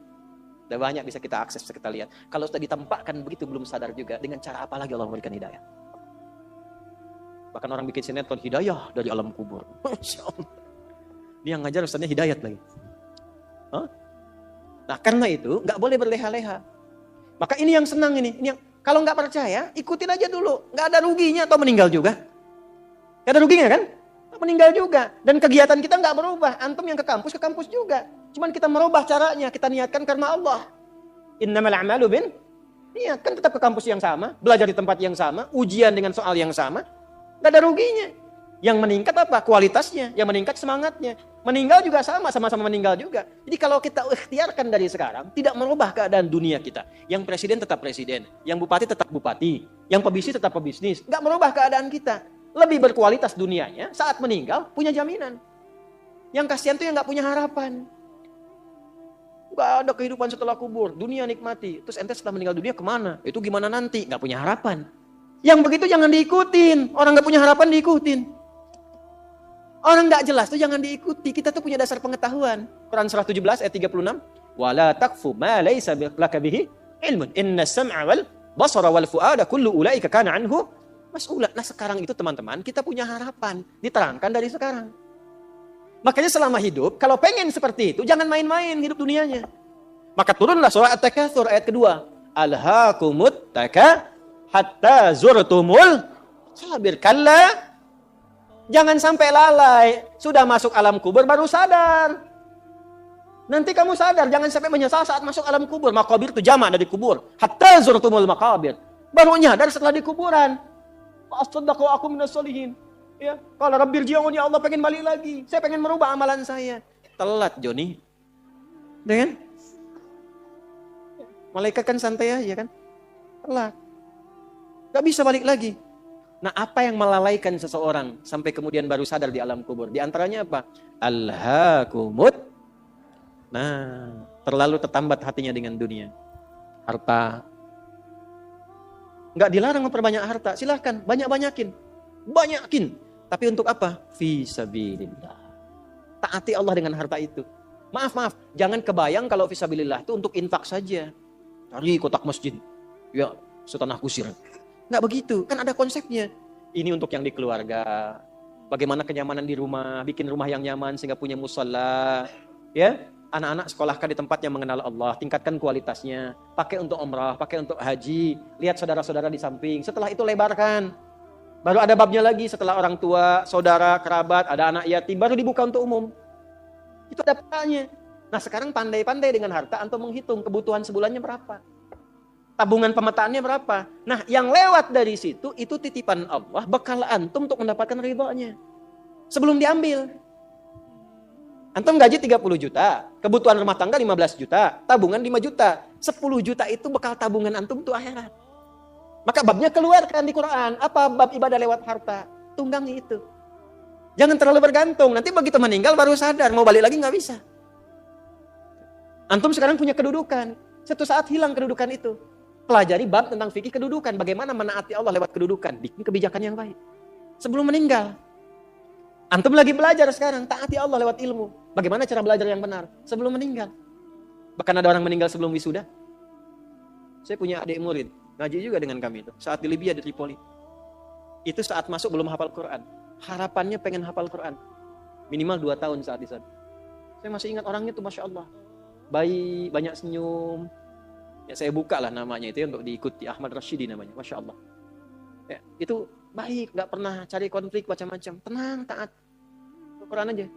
Sudah banyak bisa kita akses, bisa kita lihat. Kalau sudah ditampakkan begitu belum sadar juga. Dengan cara apa lagi Allah memberikan hidayah? Bahkan orang bikin sinetron hidayah dari alam kubur. Masya Allah. Dia ngajar ustaznya hidayat lagi. Hah? Nah karena itu nggak boleh berleha-leha. Maka ini yang senang ini. Ini yang, kalau nggak percaya ikutin aja dulu. Nggak ada ruginya atau meninggal juga. Nggak ada ruginya kan? Meninggal juga. Dan kegiatan kita nggak berubah. Antum yang ke kampus juga. Cuman kita merubah caranya. Kita niatkan karena Allah. Innamal a'malu bin niat. Kan tetap ke kampus yang sama. Belajar di tempat yang sama. Ujian dengan soal yang sama. Gak ada ruginya. Yang meningkat apa? Kualitasnya. Yang meningkat semangatnya. Meninggal juga sama-sama meninggal juga. Jadi kalau kita ikhtiarkan dari sekarang, tidak merubah keadaan dunia kita. Yang presiden tetap presiden. Yang bupati tetap bupati. Yang pebisnis tetap pebisnis. Gak merubah keadaan kita. Lebih berkualitas dunianya, saat meninggal punya jaminan. Yang kasihan tuh yang gak punya harapan. Gak ada kehidupan setelah kubur. Dunia nikmati. Terus ente setelah meninggal dunia kemana? Itu gimana nanti? Gak punya harapan. Yang begitu jangan diikutin. Orang gak punya harapan diikutin. Orang gak jelas tuh jangan diikuti. Kita tuh punya dasar pengetahuan. Quran surah 17 ayat 36. Wala taqfu ma laysa laka bihi ilmun. Inna sam'a wal basara wal fu'ada kullu ulaika kana anhu mas'ula. Nah sekarang itu teman-teman kita punya harapan. Diterangkan dari sekarang. Makanya selama hidup kalau pengen seperti itu jangan main-main hidup dunianya. Maka turunlah surah At-Takatsur ayat kedua. Alhaakumut takatsur hatta zurtumul sabir. Kalla, jangan sampai lalai. Sudah masuk alam kubur baru sadar. Nanti kamu sadar, jangan sampai menyesal saat masuk alam kubur. Makabir itu jamak dari kubur. Hatta zurtumul makabir. Baru nyadar setelah di kuburan. Astagfirullah aku minas solihin. Ya, kalau Rabbir ji'un ya Allah pengen balik lagi. Saya pengen merubah amalan saya. Telat Joni. Dengan malaikat kan santai aja kan. Telat. Gak bisa balik lagi. Nah apa yang melalaikan seseorang sampai kemudian baru sadar di alam kubur? Di antaranya apa? Alhaakumut. Nah terlalu tertambat hatinya dengan dunia. Harta. Gak dilarang memperbanyak harta. Silahkan banyak-banyakin. Banyakin. Tapi untuk apa? Fisabilillah. Taati Allah dengan harta itu. Maaf. Jangan kebayang kalau fisabilillah itu untuk infak saja. Cari kotak masjid. Ya setanah kusir. Nggak begitu, kan ada konsepnya. Ini untuk yang di keluarga. Bagaimana kenyamanan di rumah, bikin rumah yang nyaman sehingga punya musala. Ya, anak-anak sekolahkan di tempat yang mengenal Allah, tingkatkan kualitasnya. Pakai untuk umrah, pakai untuk haji. Lihat saudara-saudara di samping. Setelah itu lebarkan. Baru ada babnya lagi setelah orang tua, saudara, kerabat, ada anak yatim, baru dibuka untuk umum. Itu ada petanya. Nah sekarang pandai-pandai dengan harta antum menghitung kebutuhan sebulannya berapa. Tabungan pemetaannya berapa? Nah, yang lewat dari situ itu titipan Allah, bekal antum untuk mendapatkan ridhonya. Sebelum diambil. Antum gaji 30 juta, kebutuhan rumah tangga 15 juta, tabungan 5 juta. 10 juta itu bekal tabungan antum untuk akhirat. Maka babnya keluarkan di Quran. Apa bab ibadah lewat harta? Tunggangi itu. Jangan terlalu bergantung. Nanti begitu meninggal baru sadar. Mau balik lagi nggak bisa. Antum sekarang punya kedudukan. Suatu saat hilang kedudukan itu. pelajari bab tentang fikih kedudukan. Bagaimana menaati Allah lewat kedudukan. Bikin kebijakan yang baik. Sebelum meninggal. Antum lagi belajar sekarang. Taati Allah lewat ilmu. Bagaimana cara belajar yang benar. Sebelum meninggal. Bahkan ada orang meninggal sebelum wisuda. Saya punya adik murid. Ngaji juga dengan kami itu. Saat di Libya, di Tripoli. Itu saat masuk belum hafal Quran. Harapannya pengen hafal Quran. Minimal 2 tahun saat di sana. Saya masih ingat orangnya tuh Masya Allah. Baik, banyak senyum. Ya, saya buka lah namanya itu ya, untuk diikuti. Ahmad Rashidi namanya. Masya Allah. Ya, itu baik. Gak pernah cari konflik macam-macam. Tenang, taat. Quran aja.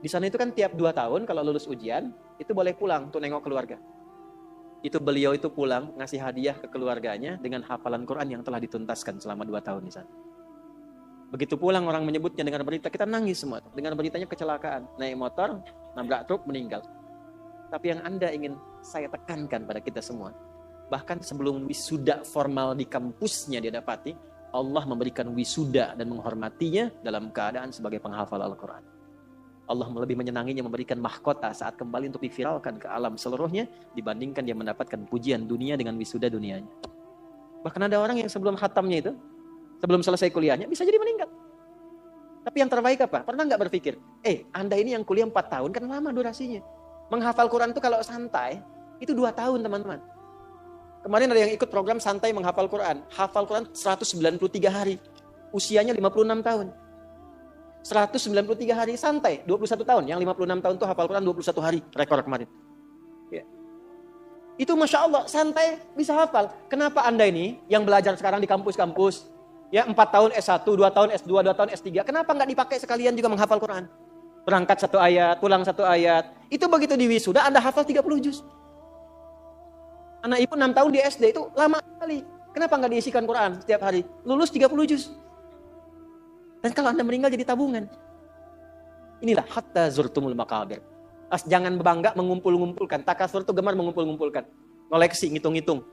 Di sana itu kan tiap 2 tahun kalau lulus ujian. Itu boleh pulang untuk nengok keluarga. Itu beliau itu pulang ngasih hadiah ke keluarganya dengan hafalan Quran yang telah dituntaskan selama 2 tahun di sana. Begitu pulang orang menyebutnya dengan berita, kita nangis semua. Dengan beritanya kecelakaan, naik motor, nabrak truk, meninggal. Tapi yang Anda ingin saya tekankan pada kita semua, bahkan sebelum wisuda formal di kampusnya dia dapati, Allah memberikan wisuda dan menghormatinya dalam keadaan sebagai penghafal Al-Quran. Allah lebih menyenanginya memberikan mahkota saat kembali untuk diviralkan ke alam seluruhnya dibandingkan dia mendapatkan pujian dunia dengan wisuda dunianya. Bahkan ada orang yang sebelum khatamnya itu, sebelum selesai kuliahnya, bisa jadi meninggal. Tapi yang terbaik apa? Pernah nggak berpikir, Anda ini yang kuliah 4 tahun, kan lama durasinya. Menghafal Quran itu kalau santai, itu 2 tahun teman-teman. Kemarin ada yang ikut program santai menghafal Quran. Hafal Quran 193 hari. Usianya 56 tahun. 193 hari santai, 21 tahun. Yang 56 tahun itu hafal Quran 21 hari. Rekor kemarin. Ya. Itu Masya Allah, santai bisa hafal. Kenapa Anda ini yang belajar sekarang di kampus-kampus, ya 4 tahun S1, 2 tahun S2, 2 tahun S3, kenapa nggak dipakai sekalian juga menghafal Quran? Berangkat 1 ayat, pulang 1 ayat. Itu begitu di wisuda Anda hafal 30 juz. Anak ibu 6 tahun di SD itu lama sekali. Kenapa nggak diisikan Quran setiap hari? Lulus 30 juz. Dan kalau Anda meninggal jadi tabungan. Inilah hatta zurtumul maqabir. Jangan bangga mengumpul-ngumpulkan. Takasur itu gemar mengumpul-ngumpulkan. Koleksi, ngitung-ngitung.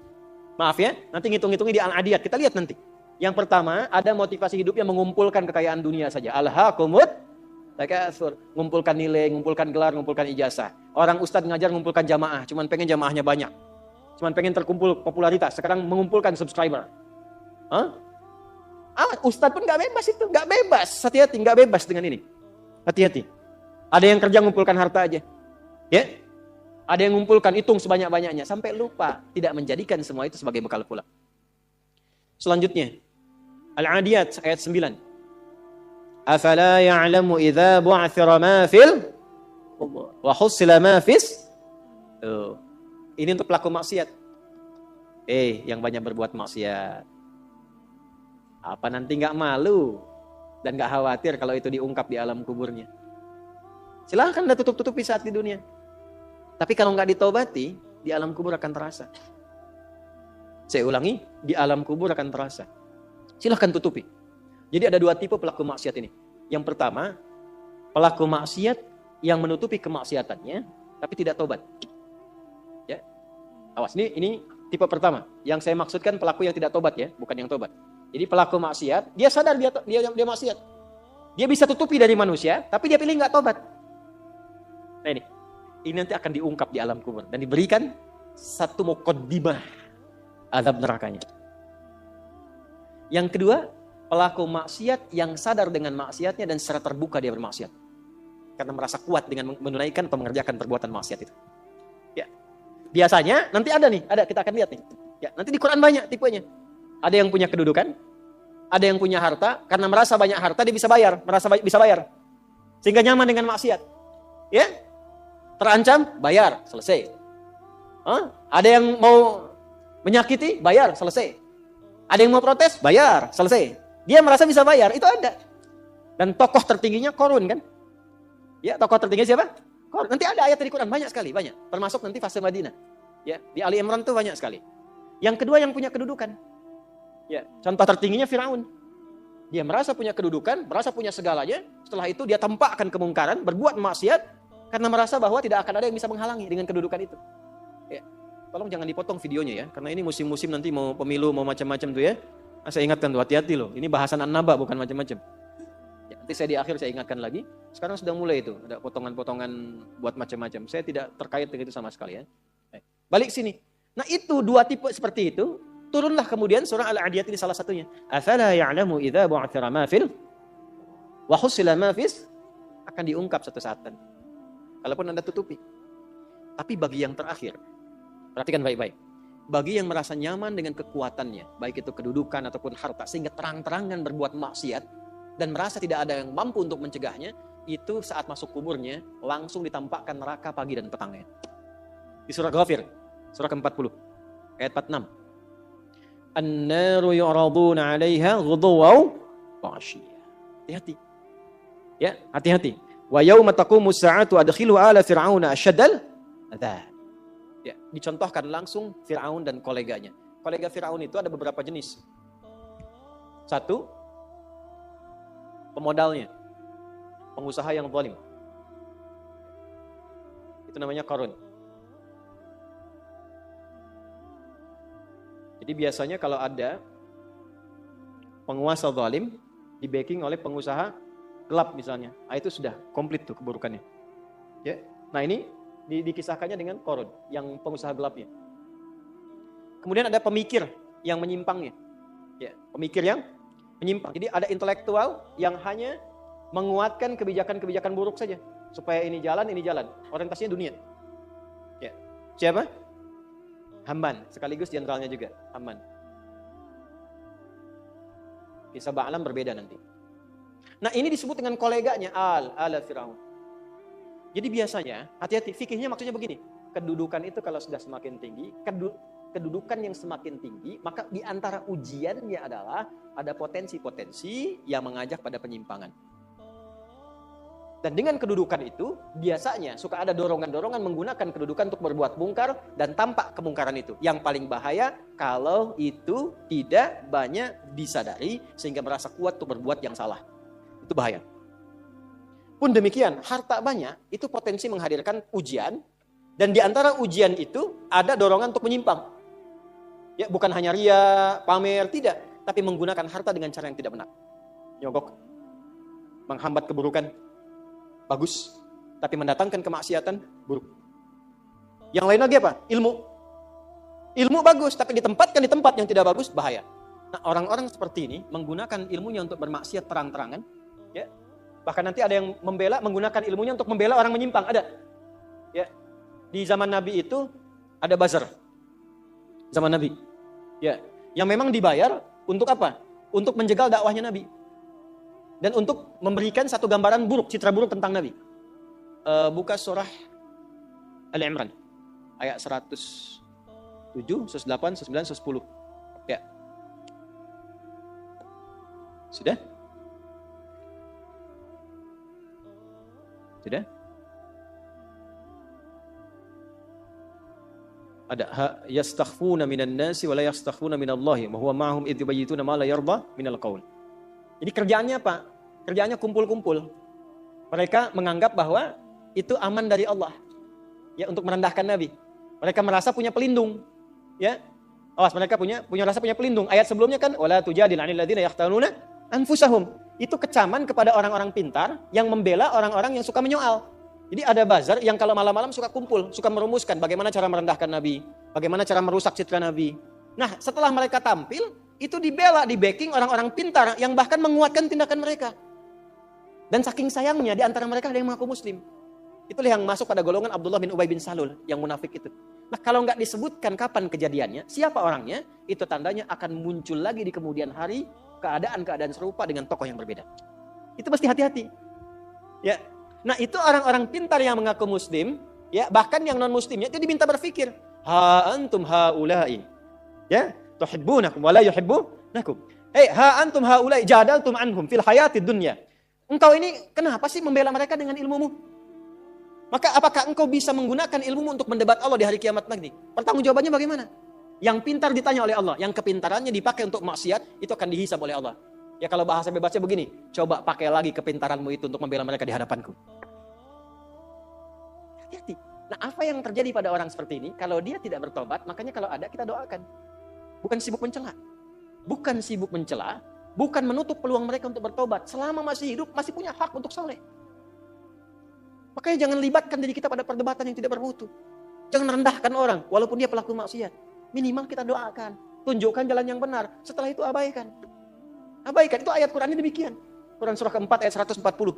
Maaf ya, nanti ngitung-ngitungnya di Al-Adiyat. Kita lihat nanti. Yang pertama, ada motivasi hidup yang mengumpulkan kekayaan dunia saja. Alhaakumut takasur. Ngumpulkan nilai, ngumpulkan gelar, ngumpulkan ijazah. Orang ustadz ngajar ngumpulkan jamaah. Cuman pengen jamaahnya banyak. Cuman pengen terkumpul popularitas. Sekarang mengumpulkan subscriber. Ustadz pun gak bebas itu. Gak bebas. Hati-hati, gak bebas dengan ini. Hati-hati. Ada yang kerja ngumpulkan harta aja. Ya. Ada yang ngumpulkan, hitung sebanyak-banyaknya. Sampai lupa. Tidak menjadikan semua itu sebagai bekal pulang. Selanjutnya. Al-Adiyat ayat 9. Afala ya'lamu idza bu'athira ma fil wa hussila ma fis. Ini untuk pelaku maksiat. Yang banyak berbuat maksiat. Apa nanti nggak malu dan nggak khawatir kalau itu diungkap di alam kuburnya? Silahkan dah tutup-tutupi saat di dunia. Tapi kalau nggak ditobati, di alam kubur akan terasa. Saya ulangi, di alam kubur akan terasa. Silahkan tutupi. Jadi ada 2 tipe pelaku maksiat ini. Yang pertama, pelaku maksiat yang menutupi kemaksiatannya, tapi tidak tobat. Ya, awas, ini tipe pertama. Yang saya maksudkan pelaku yang tidak tobat ya, bukan yang tobat. Jadi pelaku maksiat, dia sadar dia maksiat. Dia bisa tutupi dari manusia, tapi dia pilih nggak tobat. Nah ini nanti akan diungkap di alam kubur dan diberikan satu muqaddimah azab nerakanya. Yang kedua, pelaku maksiat yang sadar dengan maksiatnya dan secara terbuka dia bermaksiat. Karena merasa kuat dengan menunaikan atau mengerjakan perbuatan maksiat itu. Ya. Biasanya nanti ada kita akan lihat nih. Ya, nanti di Quran banyak tipenya. Ada yang punya kedudukan, ada yang punya harta, karena merasa banyak harta dia bisa bayar, sehingga nyaman dengan maksiat. Ya, terancam, bayar, selesai. Ada yang mau menyakiti, bayar, selesai. Ada yang mau protes, bayar, selesai. Dia merasa bisa bayar, itu ada. Dan tokoh tertingginya Qarun kan? Ya, tokoh tertinggi siapa? Qarun. Nanti ada ayat di Quran banyak sekali, banyak. Termasuk nanti fase Madinah. Ya, di Ali Imran tuh banyak sekali. Yang kedua yang punya kedudukan. Ya, contoh tertingginya Firaun. Dia merasa punya kedudukan, merasa punya segalanya. Setelah itu dia tampakkan kemungkaran, berbuat maksiat karena merasa bahwa tidak akan ada yang bisa menghalangi dengan kedudukan itu. Ya, tolong jangan dipotong videonya ya, karena ini musim-musim nanti mau pemilu, mau macam-macam tuh ya. Saya ingatkan tuh, hati-hati loh. Ini bahasan an-naba bukan macam-macam. Ya, nanti saya di akhir saya ingatkan lagi. Sekarang sudah mulai itu, ada potongan-potongan buat macam-macam. Saya tidak terkait dengan itu sama sekali ya. Balik sini. Nah itu dua tipe seperti itu. Turunlah kemudian surah Al-Adiyat ini salah satunya. Afala ya'lamu idza bu'athira ma fil wa husila ma fis, akan diungkap satu saat nanti. Kalaupun Anda tutupi. Tapi bagi yang terakhir, perhatikan baik-baik. Bagi yang merasa nyaman dengan kekuatannya, baik itu kedudukan ataupun harta, sehingga terang-terangan berbuat maksiat dan merasa tidak ada yang mampu untuk mencegahnya, itu saat masuk kuburnya langsung ditampakkan neraka pagi dan petangnya. Di surah Ghafir, surah ke-40, ayat 46. An-naru yu'raduna 'alaiha ghuduwaw wa 'ashiyya. Hati-hati. Ya, hati-hati. Wa yauma taqumus sa'atu adkhilu ala fir'auna asyaddal adzab. Ya, dicontohkan langsung Firaun dan koleganya. Kolega Firaun itu ada beberapa jenis. Satu, pemodalnya, pengusaha yang zalim. Itu namanya Qarun. Jadi biasanya kalau ada penguasa zalim di backing oleh pengusaha gelap misalnya, itu sudah komplit tuh keburukannya. Ya. Nah ini dikisahkannya dengan Qarun yang pengusaha gelapnya. Kemudian ada pemikir yang menyimpangnya. Ya, pemikir yang menyimpang. Jadi ada intelektual yang hanya menguatkan kebijakan-kebijakan buruk saja supaya ini jalan, orientasinya dunia. Ya. Siapa? Haman, sekaligus jenderalnya juga, Haman. Kisah Ba'lam berbeda nanti. Nah ini disebut dengan koleganya, ala Firaun. Jadi biasanya, hati-hati, fikihnya maksudnya begini. Kedudukan itu kalau sudah semakin tinggi, kedudukan yang semakin tinggi, maka di antara ujiannya adalah ada potensi-potensi yang mengajak pada penyimpangan. Dan dengan kedudukan itu, biasanya suka ada dorongan-dorongan menggunakan kedudukan untuk berbuat mungkar dan tampak kemungkaran itu. Yang paling bahaya kalau itu tidak banyak disadari sehingga merasa kuat untuk berbuat yang salah. Itu bahaya. Pun demikian, harta banyak itu potensi menghadirkan ujian dan di antara ujian itu ada dorongan untuk menyimpang. Ya, bukan hanya ria, pamer, tidak, tapi menggunakan harta dengan cara yang tidak benar. Nyogok, menghambat keburukan. Bagus, tapi mendatangkan kemaksiatan buruk. Yang lain lagi apa? Ilmu bagus, tapi ditempatkan di tempat yang tidak bagus, bahaya. Nah, orang-orang seperti ini menggunakan ilmunya untuk bermaksiat terang-terangan, ya. Bahkan nanti ada yang menggunakan ilmunya untuk membela orang menyimpang, ada. Ya. Di zaman Nabi itu ada bazar. Zaman Nabi. Ya, yang memang dibayar untuk apa? Untuk menjegal dakwahnya Nabi. Dan untuk memberikan satu gambaran buruk, citra buruk tentang Nabi. Buka surah Al-Imran. Ayat 107, 108, 109, 110. Ya. Sudah? Sudah? Ada yastakhfuna minan nasi wa la yastakhfuna minallahi wa huwa ma'ahum idh yubayyituna ma la yarda minal qaul. Jadi kerjaannya apa? Kerjaannya kumpul-kumpul. Mereka menganggap bahwa itu aman dari Allah. Ya, untuk merendahkan Nabi. Mereka merasa punya pelindung. Ya. Awas, mereka punya rasa punya pelindung. Ayat sebelumnya kan wala tujadil 'anil ladzina yahtanuna anfusahum. Itu kecaman kepada orang-orang pintar yang membela orang-orang yang suka menyoal. Jadi ada bazar yang kalau malam-malam suka kumpul, suka merumuskan bagaimana cara merendahkan Nabi, bagaimana cara merusak citra Nabi. Nah, setelah mereka tampil, itu dibela, di backing orang-orang pintar yang bahkan menguatkan tindakan mereka. Dan saking sayangnya di antara mereka ada yang mengaku muslim. Itulah yang masuk pada golongan Abdullah bin Ubay bin Salul yang munafik itu. Nah, kalau nggak disebutkan kapan kejadiannya, siapa orangnya, itu tandanya akan muncul lagi di kemudian hari keadaan-keadaan serupa dengan tokoh yang berbeda. Itu mesti hati-hati. Ya. Nah, itu orang-orang pintar yang mengaku muslim, ya, bahkan yang non-muslimnya itu diminta berpikir, ha antum haula'i. Ya, tuhibbunakum wa la yuhibbunakum. Ha antum haula'i jadaltum anhum fil hayatid dunya. Engkau ini kenapa sih membela mereka dengan ilmumu? Maka apakah engkau bisa menggunakan ilmumu untuk mendebat Allah di hari kiamat nanti? Pertanggungjawabannya bagaimana? Yang pintar ditanya oleh Allah, yang kepintarannya dipakai untuk maksiat, itu akan dihisab oleh Allah. Ya kalau bahasa bebasnya begini, coba pakai lagi kepintaranmu itu untuk membela mereka di hadapanku. Hati-hati. Nah, apa yang terjadi pada orang seperti ini? Kalau dia tidak bertobat, makanya kalau ada kita doakan. Bukan sibuk mencela. Bukan sibuk mencela, bukan menutup peluang mereka untuk bertobat. Selama masih hidup, masih punya hak untuk saleh. Makanya jangan libatkan diri kita pada perdebatan yang tidak bermutu. Jangan rendahkan orang, walaupun dia pelaku maksiat. Minimal kita doakan. Tunjukkan jalan yang benar. Setelah itu abaikan. Abaikan, itu ayat Qurannya demikian. Quran surah keempat ayat 140.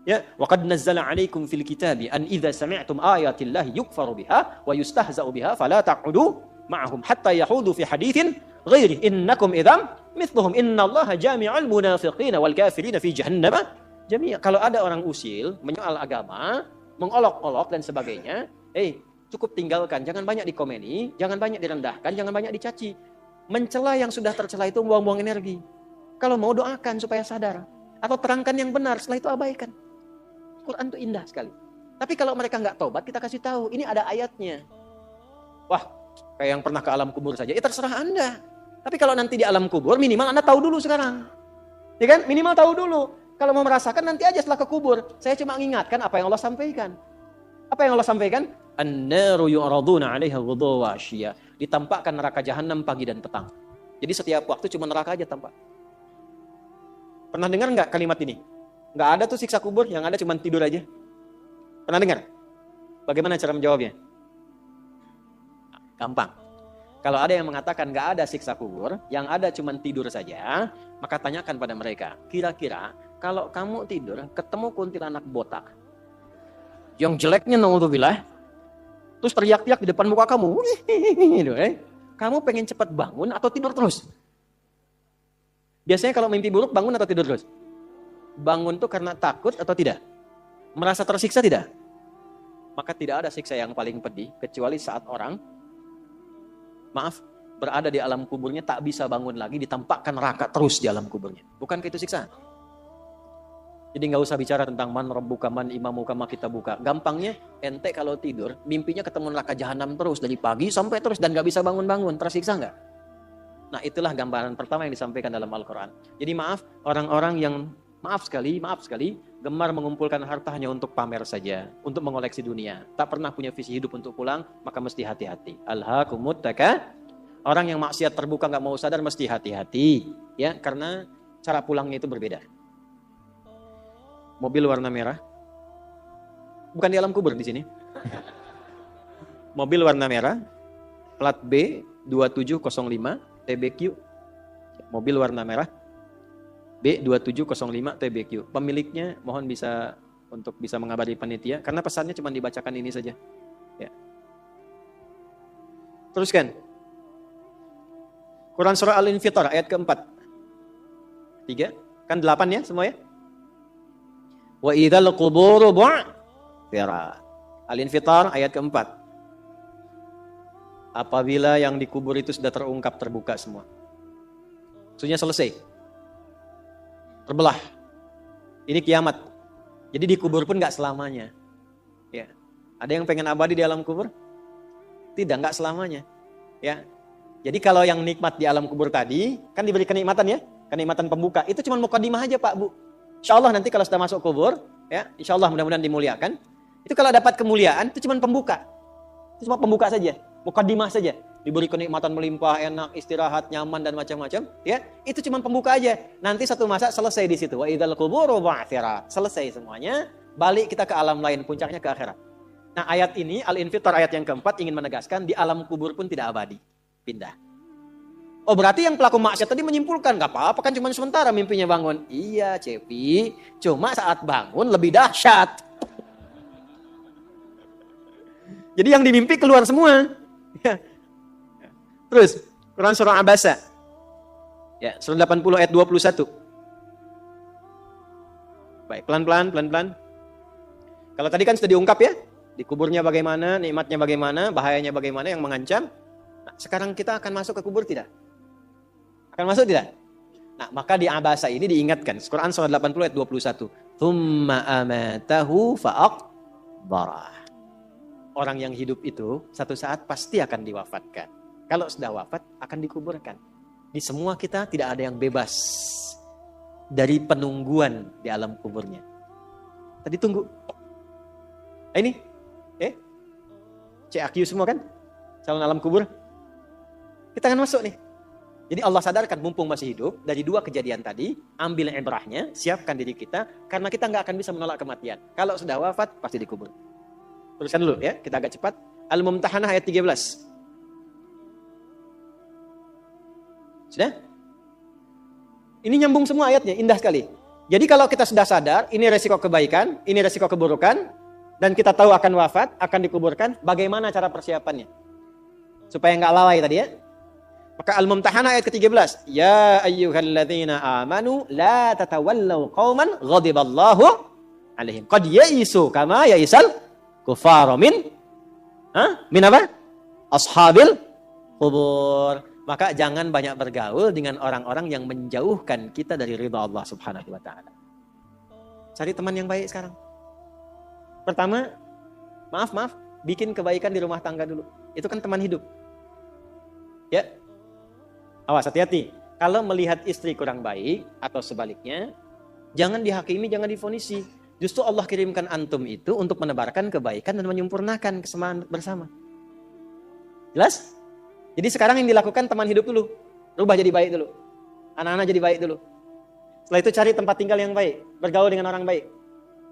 Ya, wa qad nazzala 'alaikum fil kitabi an idza sami'tum ayatillahi yukfaru biha wa yustahza'u biha fala taq'udu ma'ahum hatta yahudu fi haditsin ghairi innakum idzam mithluhum innallaha jami'ul munafiqina wal kafirina fi jahannam jami'a. Kalau ada orang usil menyoal agama, mengolok-olok dan sebagainya, cukup tinggalkan, jangan banyak dikomeni, jangan banyak direndahkan, jangan banyak dicaci. Mencela yang sudah tercela itu buang-buang energi. Kalau mau doakan supaya sadar, atau terangkan yang benar, setelah itu abaikan. Quran itu indah sekali. Tapi kalau mereka nggak tobat, kita kasih tahu, ini ada ayatnya. Wah, kayak yang pernah ke alam kubur saja, terserah Anda. Tapi kalau nanti di alam kubur, minimal Anda tahu dulu sekarang. Ya kan? Minimal tahu dulu. Kalau mau merasakan nanti aja setelah ke kubur. Saya cuma mengingatkan apa yang Allah sampaikan. Apa yang Allah sampaikan? An-naru yu'raduna 'alaiha ghudwan wa 'ashiyya. Ditampakkan neraka jahanam pagi dan petang. Jadi setiap waktu cuma neraka aja tampak. Pernah dengar nggak kalimat ini? Nggak ada tuh siksa kubur, yang ada cuma tidur aja. Pernah dengar? Bagaimana cara menjawabnya? Gampang. Kalau ada yang mengatakan nggak ada siksa kubur, yang ada cuma tidur saja, maka tanyakan pada mereka, kira-kira kalau kamu tidur ketemu kuntilanak botak, yang jeleknya naudzubillah, terus teriak-teriak di depan muka kamu, kamu pengen cepat bangun atau tidur terus? Biasanya kalau mimpi buruk bangun atau tidur terus? Bangun tuh karena takut atau tidak? Merasa tersiksa tidak? Maka tidak ada siksa yang paling pedih kecuali saat orang, berada di alam kuburnya tak bisa bangun lagi, ditampakkan neraka terus di alam kuburnya. Bukankah itu siksaan? Jadi nggak usah bicara tentang man rabbuka man imamuka ma kita buka. Gampangnya ente kalau tidur mimpinya ketemu neraka jahanam terus dari pagi sampai terus dan nggak bisa bangun-bangun, tersiksa nggak? Nah itulah gambaran pertama yang disampaikan dalam Al-Quran. Jadi orang-orang yang maaf sekali gemar mengumpulkan harta hanya untuk pamer saja, untuk mengoleksi dunia, tak pernah punya visi hidup untuk pulang, maka mesti hati-hati. Alhaakumut takatsur. Orang yang maksiat terbuka nggak mau sadar mesti hati-hati, ya, karena cara pulangnya itu berbeda. Mobil warna merah, bukan di alam kubur di sini. Mobil warna merah, plat B 2705 TBQ. Mobil warna merah B2705 TBQ. Pemiliknya mohon bisa mengabari panitia karena pesannya cuma dibacakan ini saja. Ya. Teruskan. Quran surah Al-Infitar ayat keempat. 3, kan 8 ya semua ya? Wa idzal quburu bu'thirat. Al-Infitar ayat keempat. Apabila yang dikubur itu sudah terungkap, terbuka semua. Maksudnya selesai. Terbelah. Ini kiamat. Jadi dikubur pun gak selamanya. Ya. Ada yang pengen abadi di alam kubur? Tidak, gak selamanya. Ya. Jadi kalau yang nikmat di alam kubur tadi, kan diberi kenikmatan ya, kenikmatan pembuka. Itu cuma mukadimah aja Pak Bu. Insya Allah nanti kalau sudah masuk kubur, ya, insya Allah mudah-mudahan dimuliakan. Itu kalau dapat kemuliaan, itu cuma pembuka. Itu cuma pembuka saja, mukadimah saja. Diberi kenikmatan melimpah, enak, istirahat, nyaman dan macam-macam. Ya, itu cuma pembuka aja. Nanti satu masa selesai di situ. Wa idzal quburu bu'thirat. Selesai semuanya. Balik kita ke alam lain, puncaknya ke akhirat. Nah ayat ini, Al-Infitar ayat yang keempat ingin menegaskan di alam kubur pun tidak abadi. Pindah. Oh berarti yang pelaku maksiat tadi menyimpulkan gak apa-apa kan cuma sementara mimpinya bangun. Iya Cepi, cuma saat bangun lebih dahsyat. Jadi yang dimimpi keluar semua. Terus Quran surah Abasa. Ya, surah 80 ayat 21. Baik, pelan-pelan. Kalau tadi kan sudah diungkap ya, di kuburnya bagaimana, nikmatnya bagaimana, bahayanya bagaimana yang mengancam. Nah, sekarang kita akan masuk ke kubur tidak? Akan masuk tidak? Nah, maka di Abasa ini diingatkan. Quran surah 80 ayat 21. Tsumma amatahu fa'aqbarah. Orang yang hidup itu satu saat pasti akan diwafatkan. Kalau sudah wafat akan dikuburkan. Di semua kita tidak ada yang bebas dari penungguan di alam kuburnya. Tadi tunggu. Ini CAQ semua kan? Calon alam kubur. Kita akan masuk nih. Jadi Allah sadarkan mumpung masih hidup, dari dua kejadian tadi, ambil ibrahnya, siapkan diri kita, karena kita nggak akan bisa menolak kematian. Kalau sudah wafat, pasti dikubur. Teruskan dulu ya, kita agak cepat. Al-Mumtahanah ayat 13. Sudah? Ini nyambung semua ayatnya, indah sekali. Jadi kalau kita sudah sadar, ini resiko kebaikan, ini resiko keburukan, dan kita tahu akan wafat, akan dikuburkan, bagaimana cara persiapannya? Supaya nggak lalai tadi ya. Maka Al-Mumtahanah ayat ke-13. Ya ayyuhalladzina amanu la tatawallaw qauman ghadiballahu alaihim. Qad ya'isu kama ya'isal kufaru min apa? Ashabil qubur. Maka jangan banyak bergaul dengan orang-orang yang menjauhkan kita dari ridha Allah Subhanahu wa taala. Cari teman yang baik sekarang. Pertama, maaf, bikin kebaikan di rumah tangga dulu. Itu kan teman hidup. Ya. Awas, hati-hati. Kalau melihat istri kurang baik atau sebaliknya, jangan dihakimi, jangan difonisi. Justru Allah kirimkan antum itu untuk menebarkan kebaikan dan menyempurnakan kesemaan bersama. Jelas? Jadi sekarang yang dilakukan teman hidup dulu. Rubah jadi baik dulu. Anak-anak jadi baik dulu. Setelah itu cari tempat tinggal yang baik. Bergaul dengan orang baik.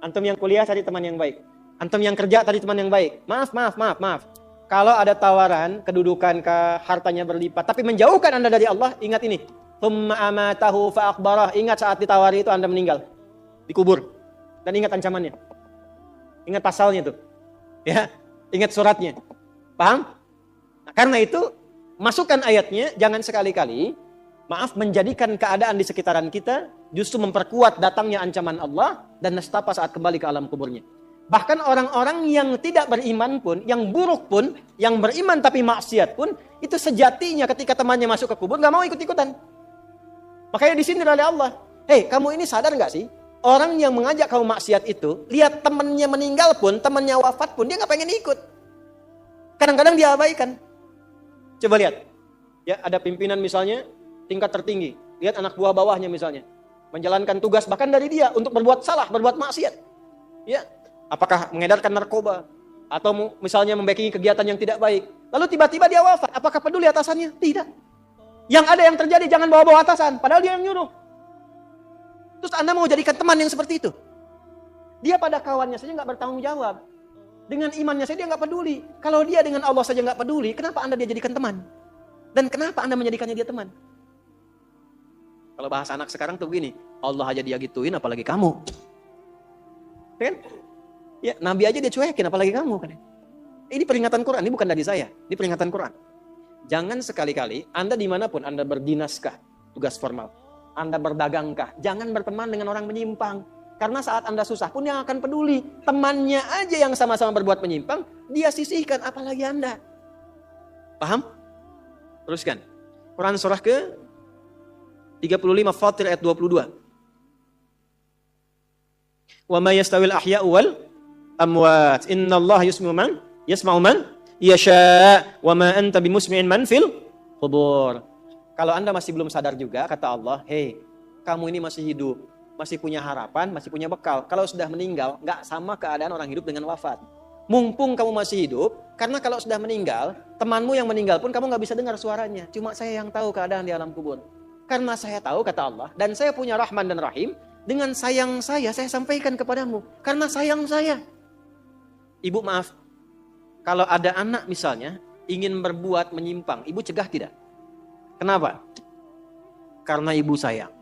Antum yang kuliah cari teman yang baik. Antum yang kerja cari teman yang baik. Maaf. Kalau ada tawaran, kedudukan hartanya berlipat, tapi menjauhkan Anda dari Allah, ingat ini. Tsumma amatahu fa akhbarah. Ingat saat ditawari itu Anda meninggal. Dikubur. Dan ingat ancamannya. Ingat pasalnya itu. Ya, ingat suratnya. Paham? Nah, karena itu, masukkan ayatnya, jangan sekali-kali, menjadikan keadaan di sekitaran kita, justru memperkuat datangnya ancaman Allah, dan nestapa saat kembali ke alam kuburnya. Bahkan orang-orang yang tidak beriman pun, yang buruk pun, yang beriman tapi maksiat pun, itu sejatinya ketika temannya masuk ke kubur, gak mau ikut-ikutan. Makanya disindir oleh Allah. Hei, kamu ini sadar gak sih? Orang yang mengajak kamu maksiat itu, lihat temannya meninggal pun, temannya wafat pun, dia gak pengen ikut. Kadang-kadang dia abaikan. Coba lihat. Ya, ada pimpinan misalnya, tingkat tertinggi. Lihat anak buah bawahnya misalnya. Menjalankan tugas bahkan dari dia untuk berbuat salah, berbuat maksiat. Ya. Apakah mengedarkan narkoba atau misalnya membackingi kegiatan yang tidak baik. Lalu tiba-tiba dia wafat. Apakah peduli atasannya? Tidak. Yang ada yang terjadi jangan bawa-bawa atasan. Padahal dia yang nyuruh. Terus Anda mau jadikan teman yang seperti itu? Dia pada kawannya saja nggak bertanggung jawab. Dengan imannya saja dia nggak peduli. Kalau dia dengan Allah saja nggak peduli, kenapa Anda dia jadikan teman? Dan kenapa Anda menjadikannya dia teman? Kalau bahasa anak sekarang tuh begini, Allah aja dia gituin, apalagi kamu. Kan? Ya, Nabi aja dia cuekin, apalagi kamu kan. Ini peringatan Quran, ini bukan dari saya. Ini peringatan Quran. Jangan sekali-kali, Anda dimanapun, Anda berdinaskah, tugas formal. Anda berdagangkah, jangan berteman dengan orang menyimpang. Karena saat Anda susah pun yang akan peduli. Temannya aja yang sama-sama berbuat menyimpang, dia sisihkan, apalagi Anda. Paham? Teruskan. Quran surah ke 35 Fatir ayat 22. Wa ma yastawil ahya'u wal amwat. Innallaha yasma'u man yasha' wa ma anta bimusmi'in man fil qubur. Kalau Anda masih belum sadar juga, kata Allah, hei, kamu ini masih hidup, masih punya harapan, masih punya bekal. Kalau sudah meninggal, nggak sama keadaan orang hidup dengan wafat. Mumpung kamu masih hidup, karena kalau sudah meninggal, temanmu yang meninggal pun kamu nggak bisa dengar suaranya. Cuma saya yang tahu keadaan di alam kubur. Karena saya tahu, kata Allah, dan saya punya Rahman dan Rahim, dengan sayang saya sampaikan kepadamu. Karena sayang saya. Ibu maaf, kalau ada anak misalnya, ingin berbuat menyimpang, ibu cegah tidak? Kenapa? Karena ibu sayang.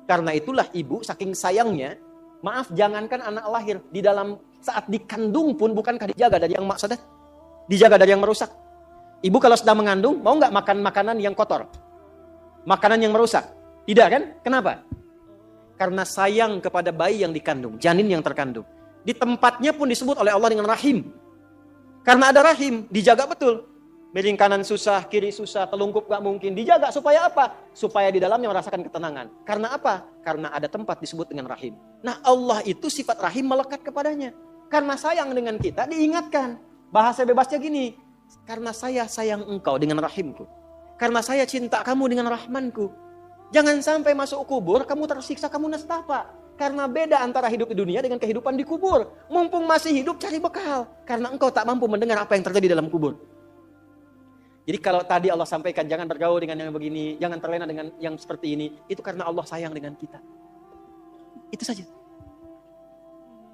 Karena itulah ibu saking sayangnya, maaf jangankan anak lahir, di dalam saat dikandung pun bukankah dijaga dari yang maksadat? Dijaga dari yang merusak. Ibu kalau sedang mengandung, mau nggak makan makanan yang kotor? Makanan yang merusak? Tidak kan? Kenapa? Karena sayang kepada bayi yang dikandung, janin yang terkandung. Di tempatnya pun disebut oleh Allah dengan rahim. Karena ada rahim, dijaga betul. Miring kanan susah, kiri susah, telungkup gak mungkin. Dijaga supaya apa? Supaya di dalamnya merasakan ketenangan. Karena apa? Karena ada tempat disebut dengan rahim. Nah Allah itu sifat rahim melekat kepadanya. Karena sayang dengan kita diingatkan. Bahasa bebasnya gini. Karena saya sayang engkau dengan rahimku. Karena saya cinta kamu dengan rahmanku. Jangan sampai masuk kubur, kamu tersiksa, kamu nestapa. Karena beda antara hidup di dunia dengan kehidupan di kubur. Mumpung masih hidup, cari bekal. Karena engkau tak mampu mendengar apa yang terjadi dalam kubur. Jadi kalau tadi Allah sampaikan, jangan bergaul dengan yang begini, jangan terlena dengan yang seperti ini. Itu karena Allah sayang dengan kita. Itu saja.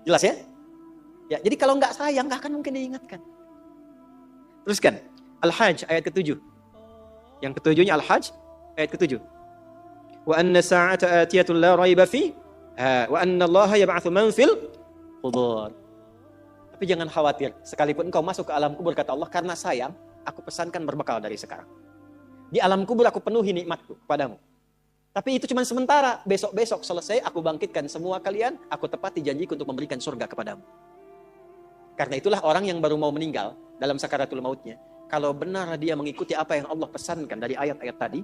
Jelas ya? Ya, jadi kalau nggak sayang, nggak akan mungkin diingatkan. Teruskan. Al-Hajj ayat ke-7. Yang ke-7-nya Al-Hajj ayat ke-7. Wa anna sa'ata atiyatun la raiba fi wa anna Allaha yab'atsu man fil qubur. Tapi jangan khawatir, sekalipun engkau masuk ke alam kubur kata Allah, karena sayang, aku pesankan berbekal dari sekarang. Di alam kubur aku penuhi nikmatku kepadamu. Tapi itu cuma sementara, besok-besok selesai aku bangkitkan semua kalian, aku tepati janjiku untuk memberikan surga kepadamu. Karena itulah orang yang baru mau meninggal dalam sakaratul mautnya, kalau benar dia mengikuti apa yang Allah pesankan dari ayat-ayat tadi,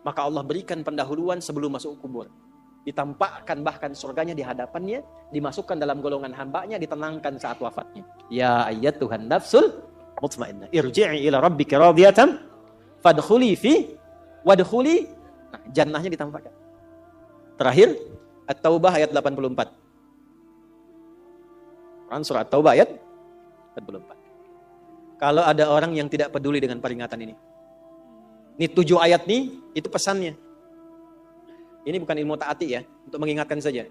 maka Allah berikan pendahuluan sebelum masuk kubur. Ditampakkan bahkan surganya di hadapannya, dimasukkan dalam golongan hambanya, ditenangkan saat wafatnya. Ya ayyatuhan nafsul mutmainnah, irji'i ila rabbika radiyatan fadkhuli fi wadkhuli. Nah, jannahnya ditampakkan. Terakhir, At-Taubah ayat 84. Quran surah At-Taubah ayat 84. Kalau ada orang yang tidak peduli dengan peringatan ini 7 ayat nih, itu pesannya. Ini bukan ilmu taati ya, untuk mengingatkan saja.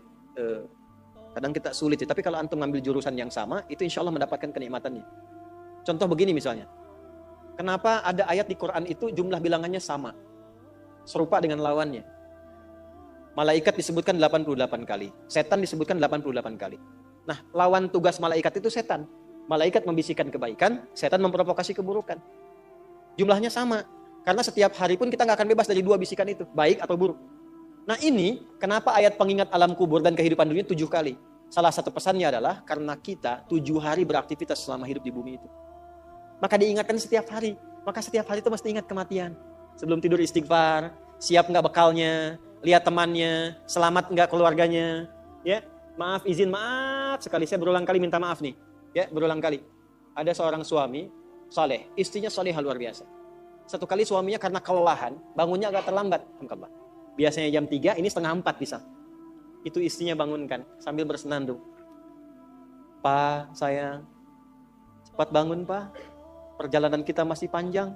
Kadang kita sulit ya, tapi kalau antum ngambil jurusan yang sama, itu insya Allah mendapatkan kenikmatannya. Contoh begini misalnya. Kenapa ada ayat di Quran itu jumlah bilangannya sama? Serupa dengan lawannya. Malaikat disebutkan 88 kali. Setan disebutkan 88 kali. Nah, lawan tugas malaikat itu setan. Malaikat membisikkan kebaikan, setan memprovokasi keburukan. Jumlahnya sama. Karena setiap hari pun kita nggak akan bebas dari 2 bisikan itu, baik atau buruk. Nah ini, kenapa ayat pengingat alam kubur dan kehidupan dunia 7 kali? Salah satu pesannya adalah karena kita 7 hari beraktivitas selama hidup di bumi itu. Maka diingatkan setiap hari. Maka setiap hari itu mesti ingat kematian. Sebelum tidur istighfar, siap nggak bekalnya, lihat temannya, selamat nggak keluarganya. Ya, maaf, izin, maaf sekali. Saya berulang kali minta maaf nih. Ya, berulang kali. Ada seorang suami, saleh, istrinya salehah luar biasa. Satu kali suaminya karena kelelahan, bangunnya agak terlambat. Alhamdulillah. Biasanya jam 3, ini setengah 4 bisa. Itu istrinya bangunkan sambil bersenandung. Pak, sayang, cepat bangun Pak. Perjalanan kita masih panjang.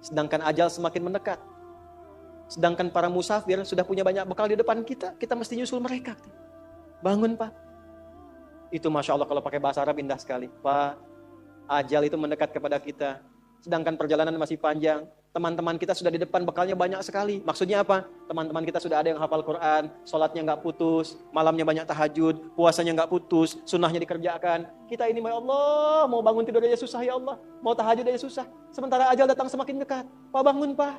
Sedangkan ajal semakin mendekat. Sedangkan para musafir sudah punya banyak bekal di depan kita. Kita mesti nyusul mereka. Bangun Pak. Itu Masya Allah kalau pakai bahasa Arab indah sekali. Pak, ajal itu mendekat kepada kita. Sedangkan perjalanan masih panjang. Teman-teman kita sudah di depan, bekalnya banyak sekali. Maksudnya apa? Teman-teman kita sudah ada yang hafal Quran, sholatnya nggak putus, malamnya banyak tahajud, puasanya nggak putus, sunnahnya dikerjakan. Kita ini, ya Allah, mau bangun tidur aja susah ya Allah, mau tahajud aja susah. Sementara ajal datang semakin dekat. Pak bangun Pak,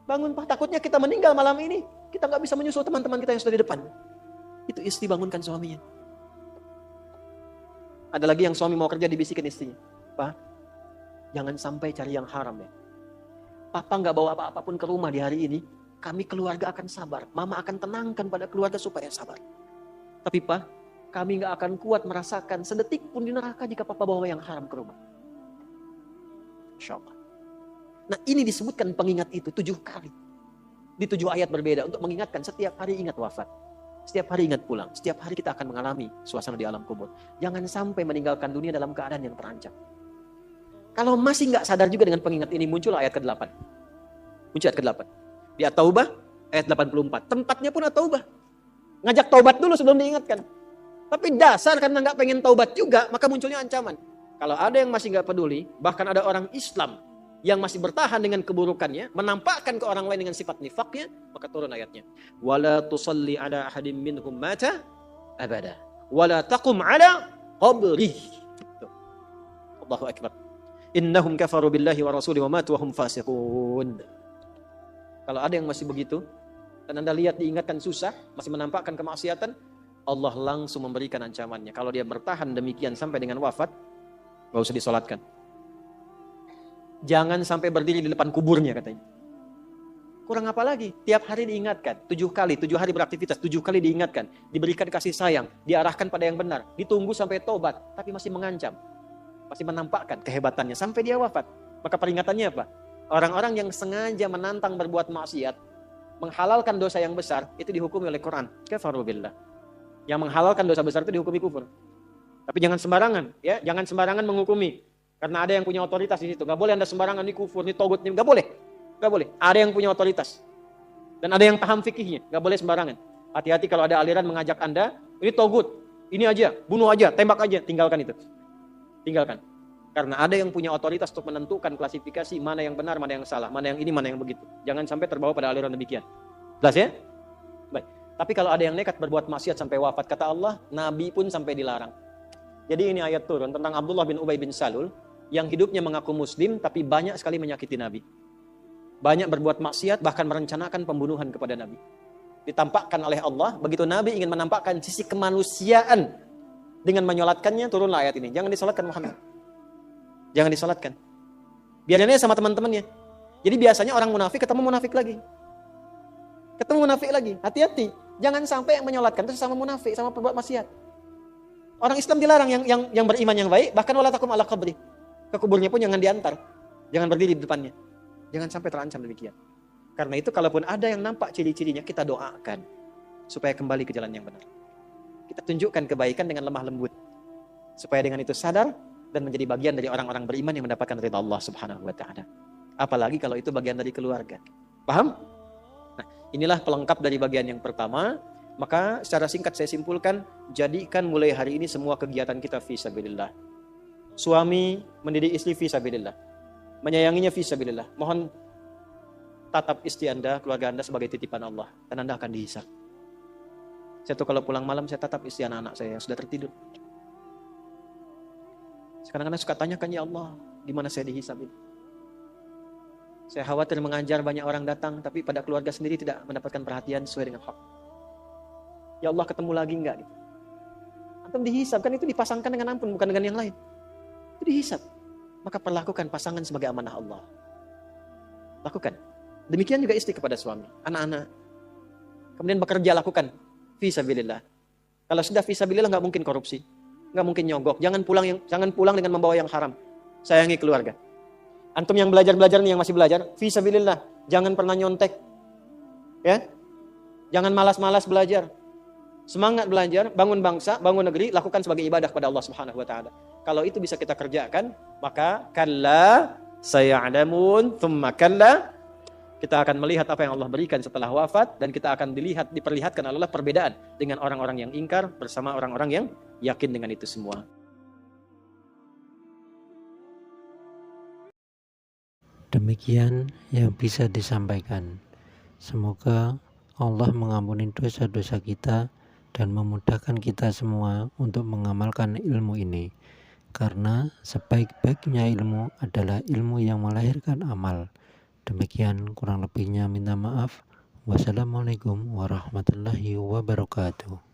bangun Pak. Takutnya kita meninggal malam ini, kita nggak bisa menyusul teman-teman kita yang sudah di depan. Itu istri bangunkan suaminya. Ada lagi yang suami mau kerja dibisikin istrinya. Pak, jangan sampai cari yang haram ya. Papa nggak bawa apa-apa pun ke rumah di hari ini, kami keluarga akan sabar. Mama akan tenangkan pada keluarga supaya sabar. Tapi Pak, kami nggak akan kuat merasakan sedetik pun di neraka jika Papa bawa yang haram ke rumah. Insya Allah. Nah ini disebutkan pengingat itu 7 kali. Di 7 ayat berbeda untuk mengingatkan setiap hari ingat wafat. Setiap hari ingat pulang. Setiap hari kita akan mengalami suasana di alam kubur. Jangan sampai meninggalkan dunia dalam keadaan yang terancam. Kalau masih nggak sadar juga dengan pengingat ini, muncul ayat ke-8. Muncul ayat ke-8. Di At-Taubah, ayat 84. Tempatnya pun At-Taubah. Ngajak taubat dulu sebelum diingatkan. Tapi dasar karena nggak pengen taubat juga, maka munculnya ancaman. Kalau ada yang masih nggak peduli, bahkan ada orang Islam yang masih bertahan dengan keburukannya, menampakkan ke orang lain dengan sifat nifaknya, maka turun ayatnya. Wala tusalli ala ahadim minhum mata abada. Wala taqum ala qabrih. Allahu Akbar. Innahum kafaru billahi wa rasuli wa matu wa hum fasiqun. Kalau ada yang masih begitu, dan Anda lihat diingatkan susah, masih menampakkan kemaksiatan, Allah langsung memberikan ancamannya. Kalau dia bertahan demikian sampai dengan wafat, gak usah disolatkan. Jangan sampai berdiri di depan kuburnya katanya. Kurang apa lagi? Tiap hari diingatkan, 7 kali, 7 hari beraktivitas, 7 kali diingatkan, diberikan kasih sayang, diarahkan pada yang benar, ditunggu sampai tobat, tapi masih mengancam. Masih menampakkan kehebatannya sampai dia wafat. Maka peringatannya apa? Orang-orang yang sengaja menantang berbuat maksiat, menghalalkan dosa yang besar, itu dihukumi oleh Quran. Kafaru billah. Yang menghalalkan dosa besar itu dihukumi kufur. Tapi jangan sembarangan, ya, jangan sembarangan menghukumi. Karena ada yang punya otoritas di situ. Gak boleh Anda sembarangan, ini kufur, ini togut, ini gak boleh. Gak boleh. Ada yang punya otoritas. Dan ada yang paham fikihnya. Gak boleh sembarangan. Hati-hati kalau ada aliran mengajak Anda, ini togut, ini aja, bunuh aja, tembak aja, tinggalkan itu. Tinggalkan. Karena ada yang punya otoritas untuk menentukan klasifikasi mana yang benar, mana yang salah, mana yang ini, mana yang begitu. Jangan sampai terbawa pada aliran demikian. Jelas ya? Baik. Tapi kalau ada yang nekat berbuat maksiat sampai wafat, kata Allah, Nabi pun sampai dilarang. Jadi ini ayat turun tentang Abdullah bin Ubay bin Salul yang hidupnya mengaku muslim tapi banyak sekali menyakiti Nabi. Banyak berbuat maksiat, bahkan merencanakan pembunuhan kepada Nabi. Ditampakkan oleh Allah, begitu Nabi ingin menampakkan sisi kemanusiaan dengan menyolatkannya, turunlah ayat ini. Jangan disolatkan Muhammad. Jangan disolatkan. Biarnya sama teman-temannya. Jadi biasanya orang munafik ketemu munafik lagi. Ketemu munafik lagi. Hati-hati. Jangan sampai yang menyolatkan itu sama munafik, sama perbuat maksiat. Orang Islam dilarang yang beriman yang baik, bahkan wala takum ala qabri. Ke kuburnya pun jangan diantar. Jangan berdiri di depannya. Jangan sampai terancam demikian. Karena itu kalaupun ada yang nampak ciri-cirinya, kita doakan supaya kembali ke jalan yang benar. Kita tunjukkan kebaikan dengan lemah lembut. Supaya dengan itu sadar dan menjadi bagian dari orang-orang beriman yang mendapatkan ridha Allah Subhanahu wa taala. Apalagi kalau itu bagian dari keluarga. Paham? Nah, inilah pelengkap dari bagian yang pertama. Maka secara singkat saya simpulkan, jadikan mulai hari ini semua kegiatan kita fi sabilillah. Suami mendidik istri fi sabilillah. Menyayanginya fi sabilillah. Mohon tatap istri Anda, keluarga Anda sebagai titipan Allah dan Anda akan dihisab. Saya tuh kalau pulang malam saya tatap istri anak-anak saya yang sudah tertidur. Sekarang suka tanyakan, ya Allah, di mana saya dihisab ini? Saya khawatir mengajar banyak orang datang, tapi pada keluarga sendiri tidak mendapatkan perhatian sesuai dengan hak. Ya Allah, ketemu lagi enggak? Gitu. Antum dihisab, kan itu dipasangkan dengan ampun, bukan dengan yang lain. Itu dihisab. Maka perlakukan pasangan sebagai amanah Allah. Lakukan. Demikian juga istri kepada suami, anak-anak. Kemudian bekerja, lakukan. Fisabilillah. Kalau sudah fisabilillah nggak mungkin korupsi. Nggak mungkin nyogok. Jangan pulang dengan membawa yang haram. Sayangi keluarga. Antum yang belajar nih, yang masih belajar, fisabilillah, jangan pernah nyontek. Ya. Jangan malas-malas belajar. Semangat belajar, bangun bangsa, bangun negeri, lakukan sebagai ibadah kepada Allah Subhanahu wa taala. Kalau itu bisa kita kerjakan, maka kalla saya'lamun thumma kalla, kita akan melihat apa yang Allah berikan setelah wafat, dan kita akan diperlihatkan adalah perbedaan dengan orang-orang yang ingkar bersama orang-orang yang yakin dengan itu semua. Demikian yang bisa disampaikan. Semoga Allah mengampuni dosa-dosa kita dan memudahkan kita semua untuk mengamalkan ilmu ini. Karena sebaik-baiknya ilmu adalah ilmu yang melahirkan amal. Demikian, kurang lebihnya minta maaf. Wassalamualaikum warahmatullahi wabarakatuh.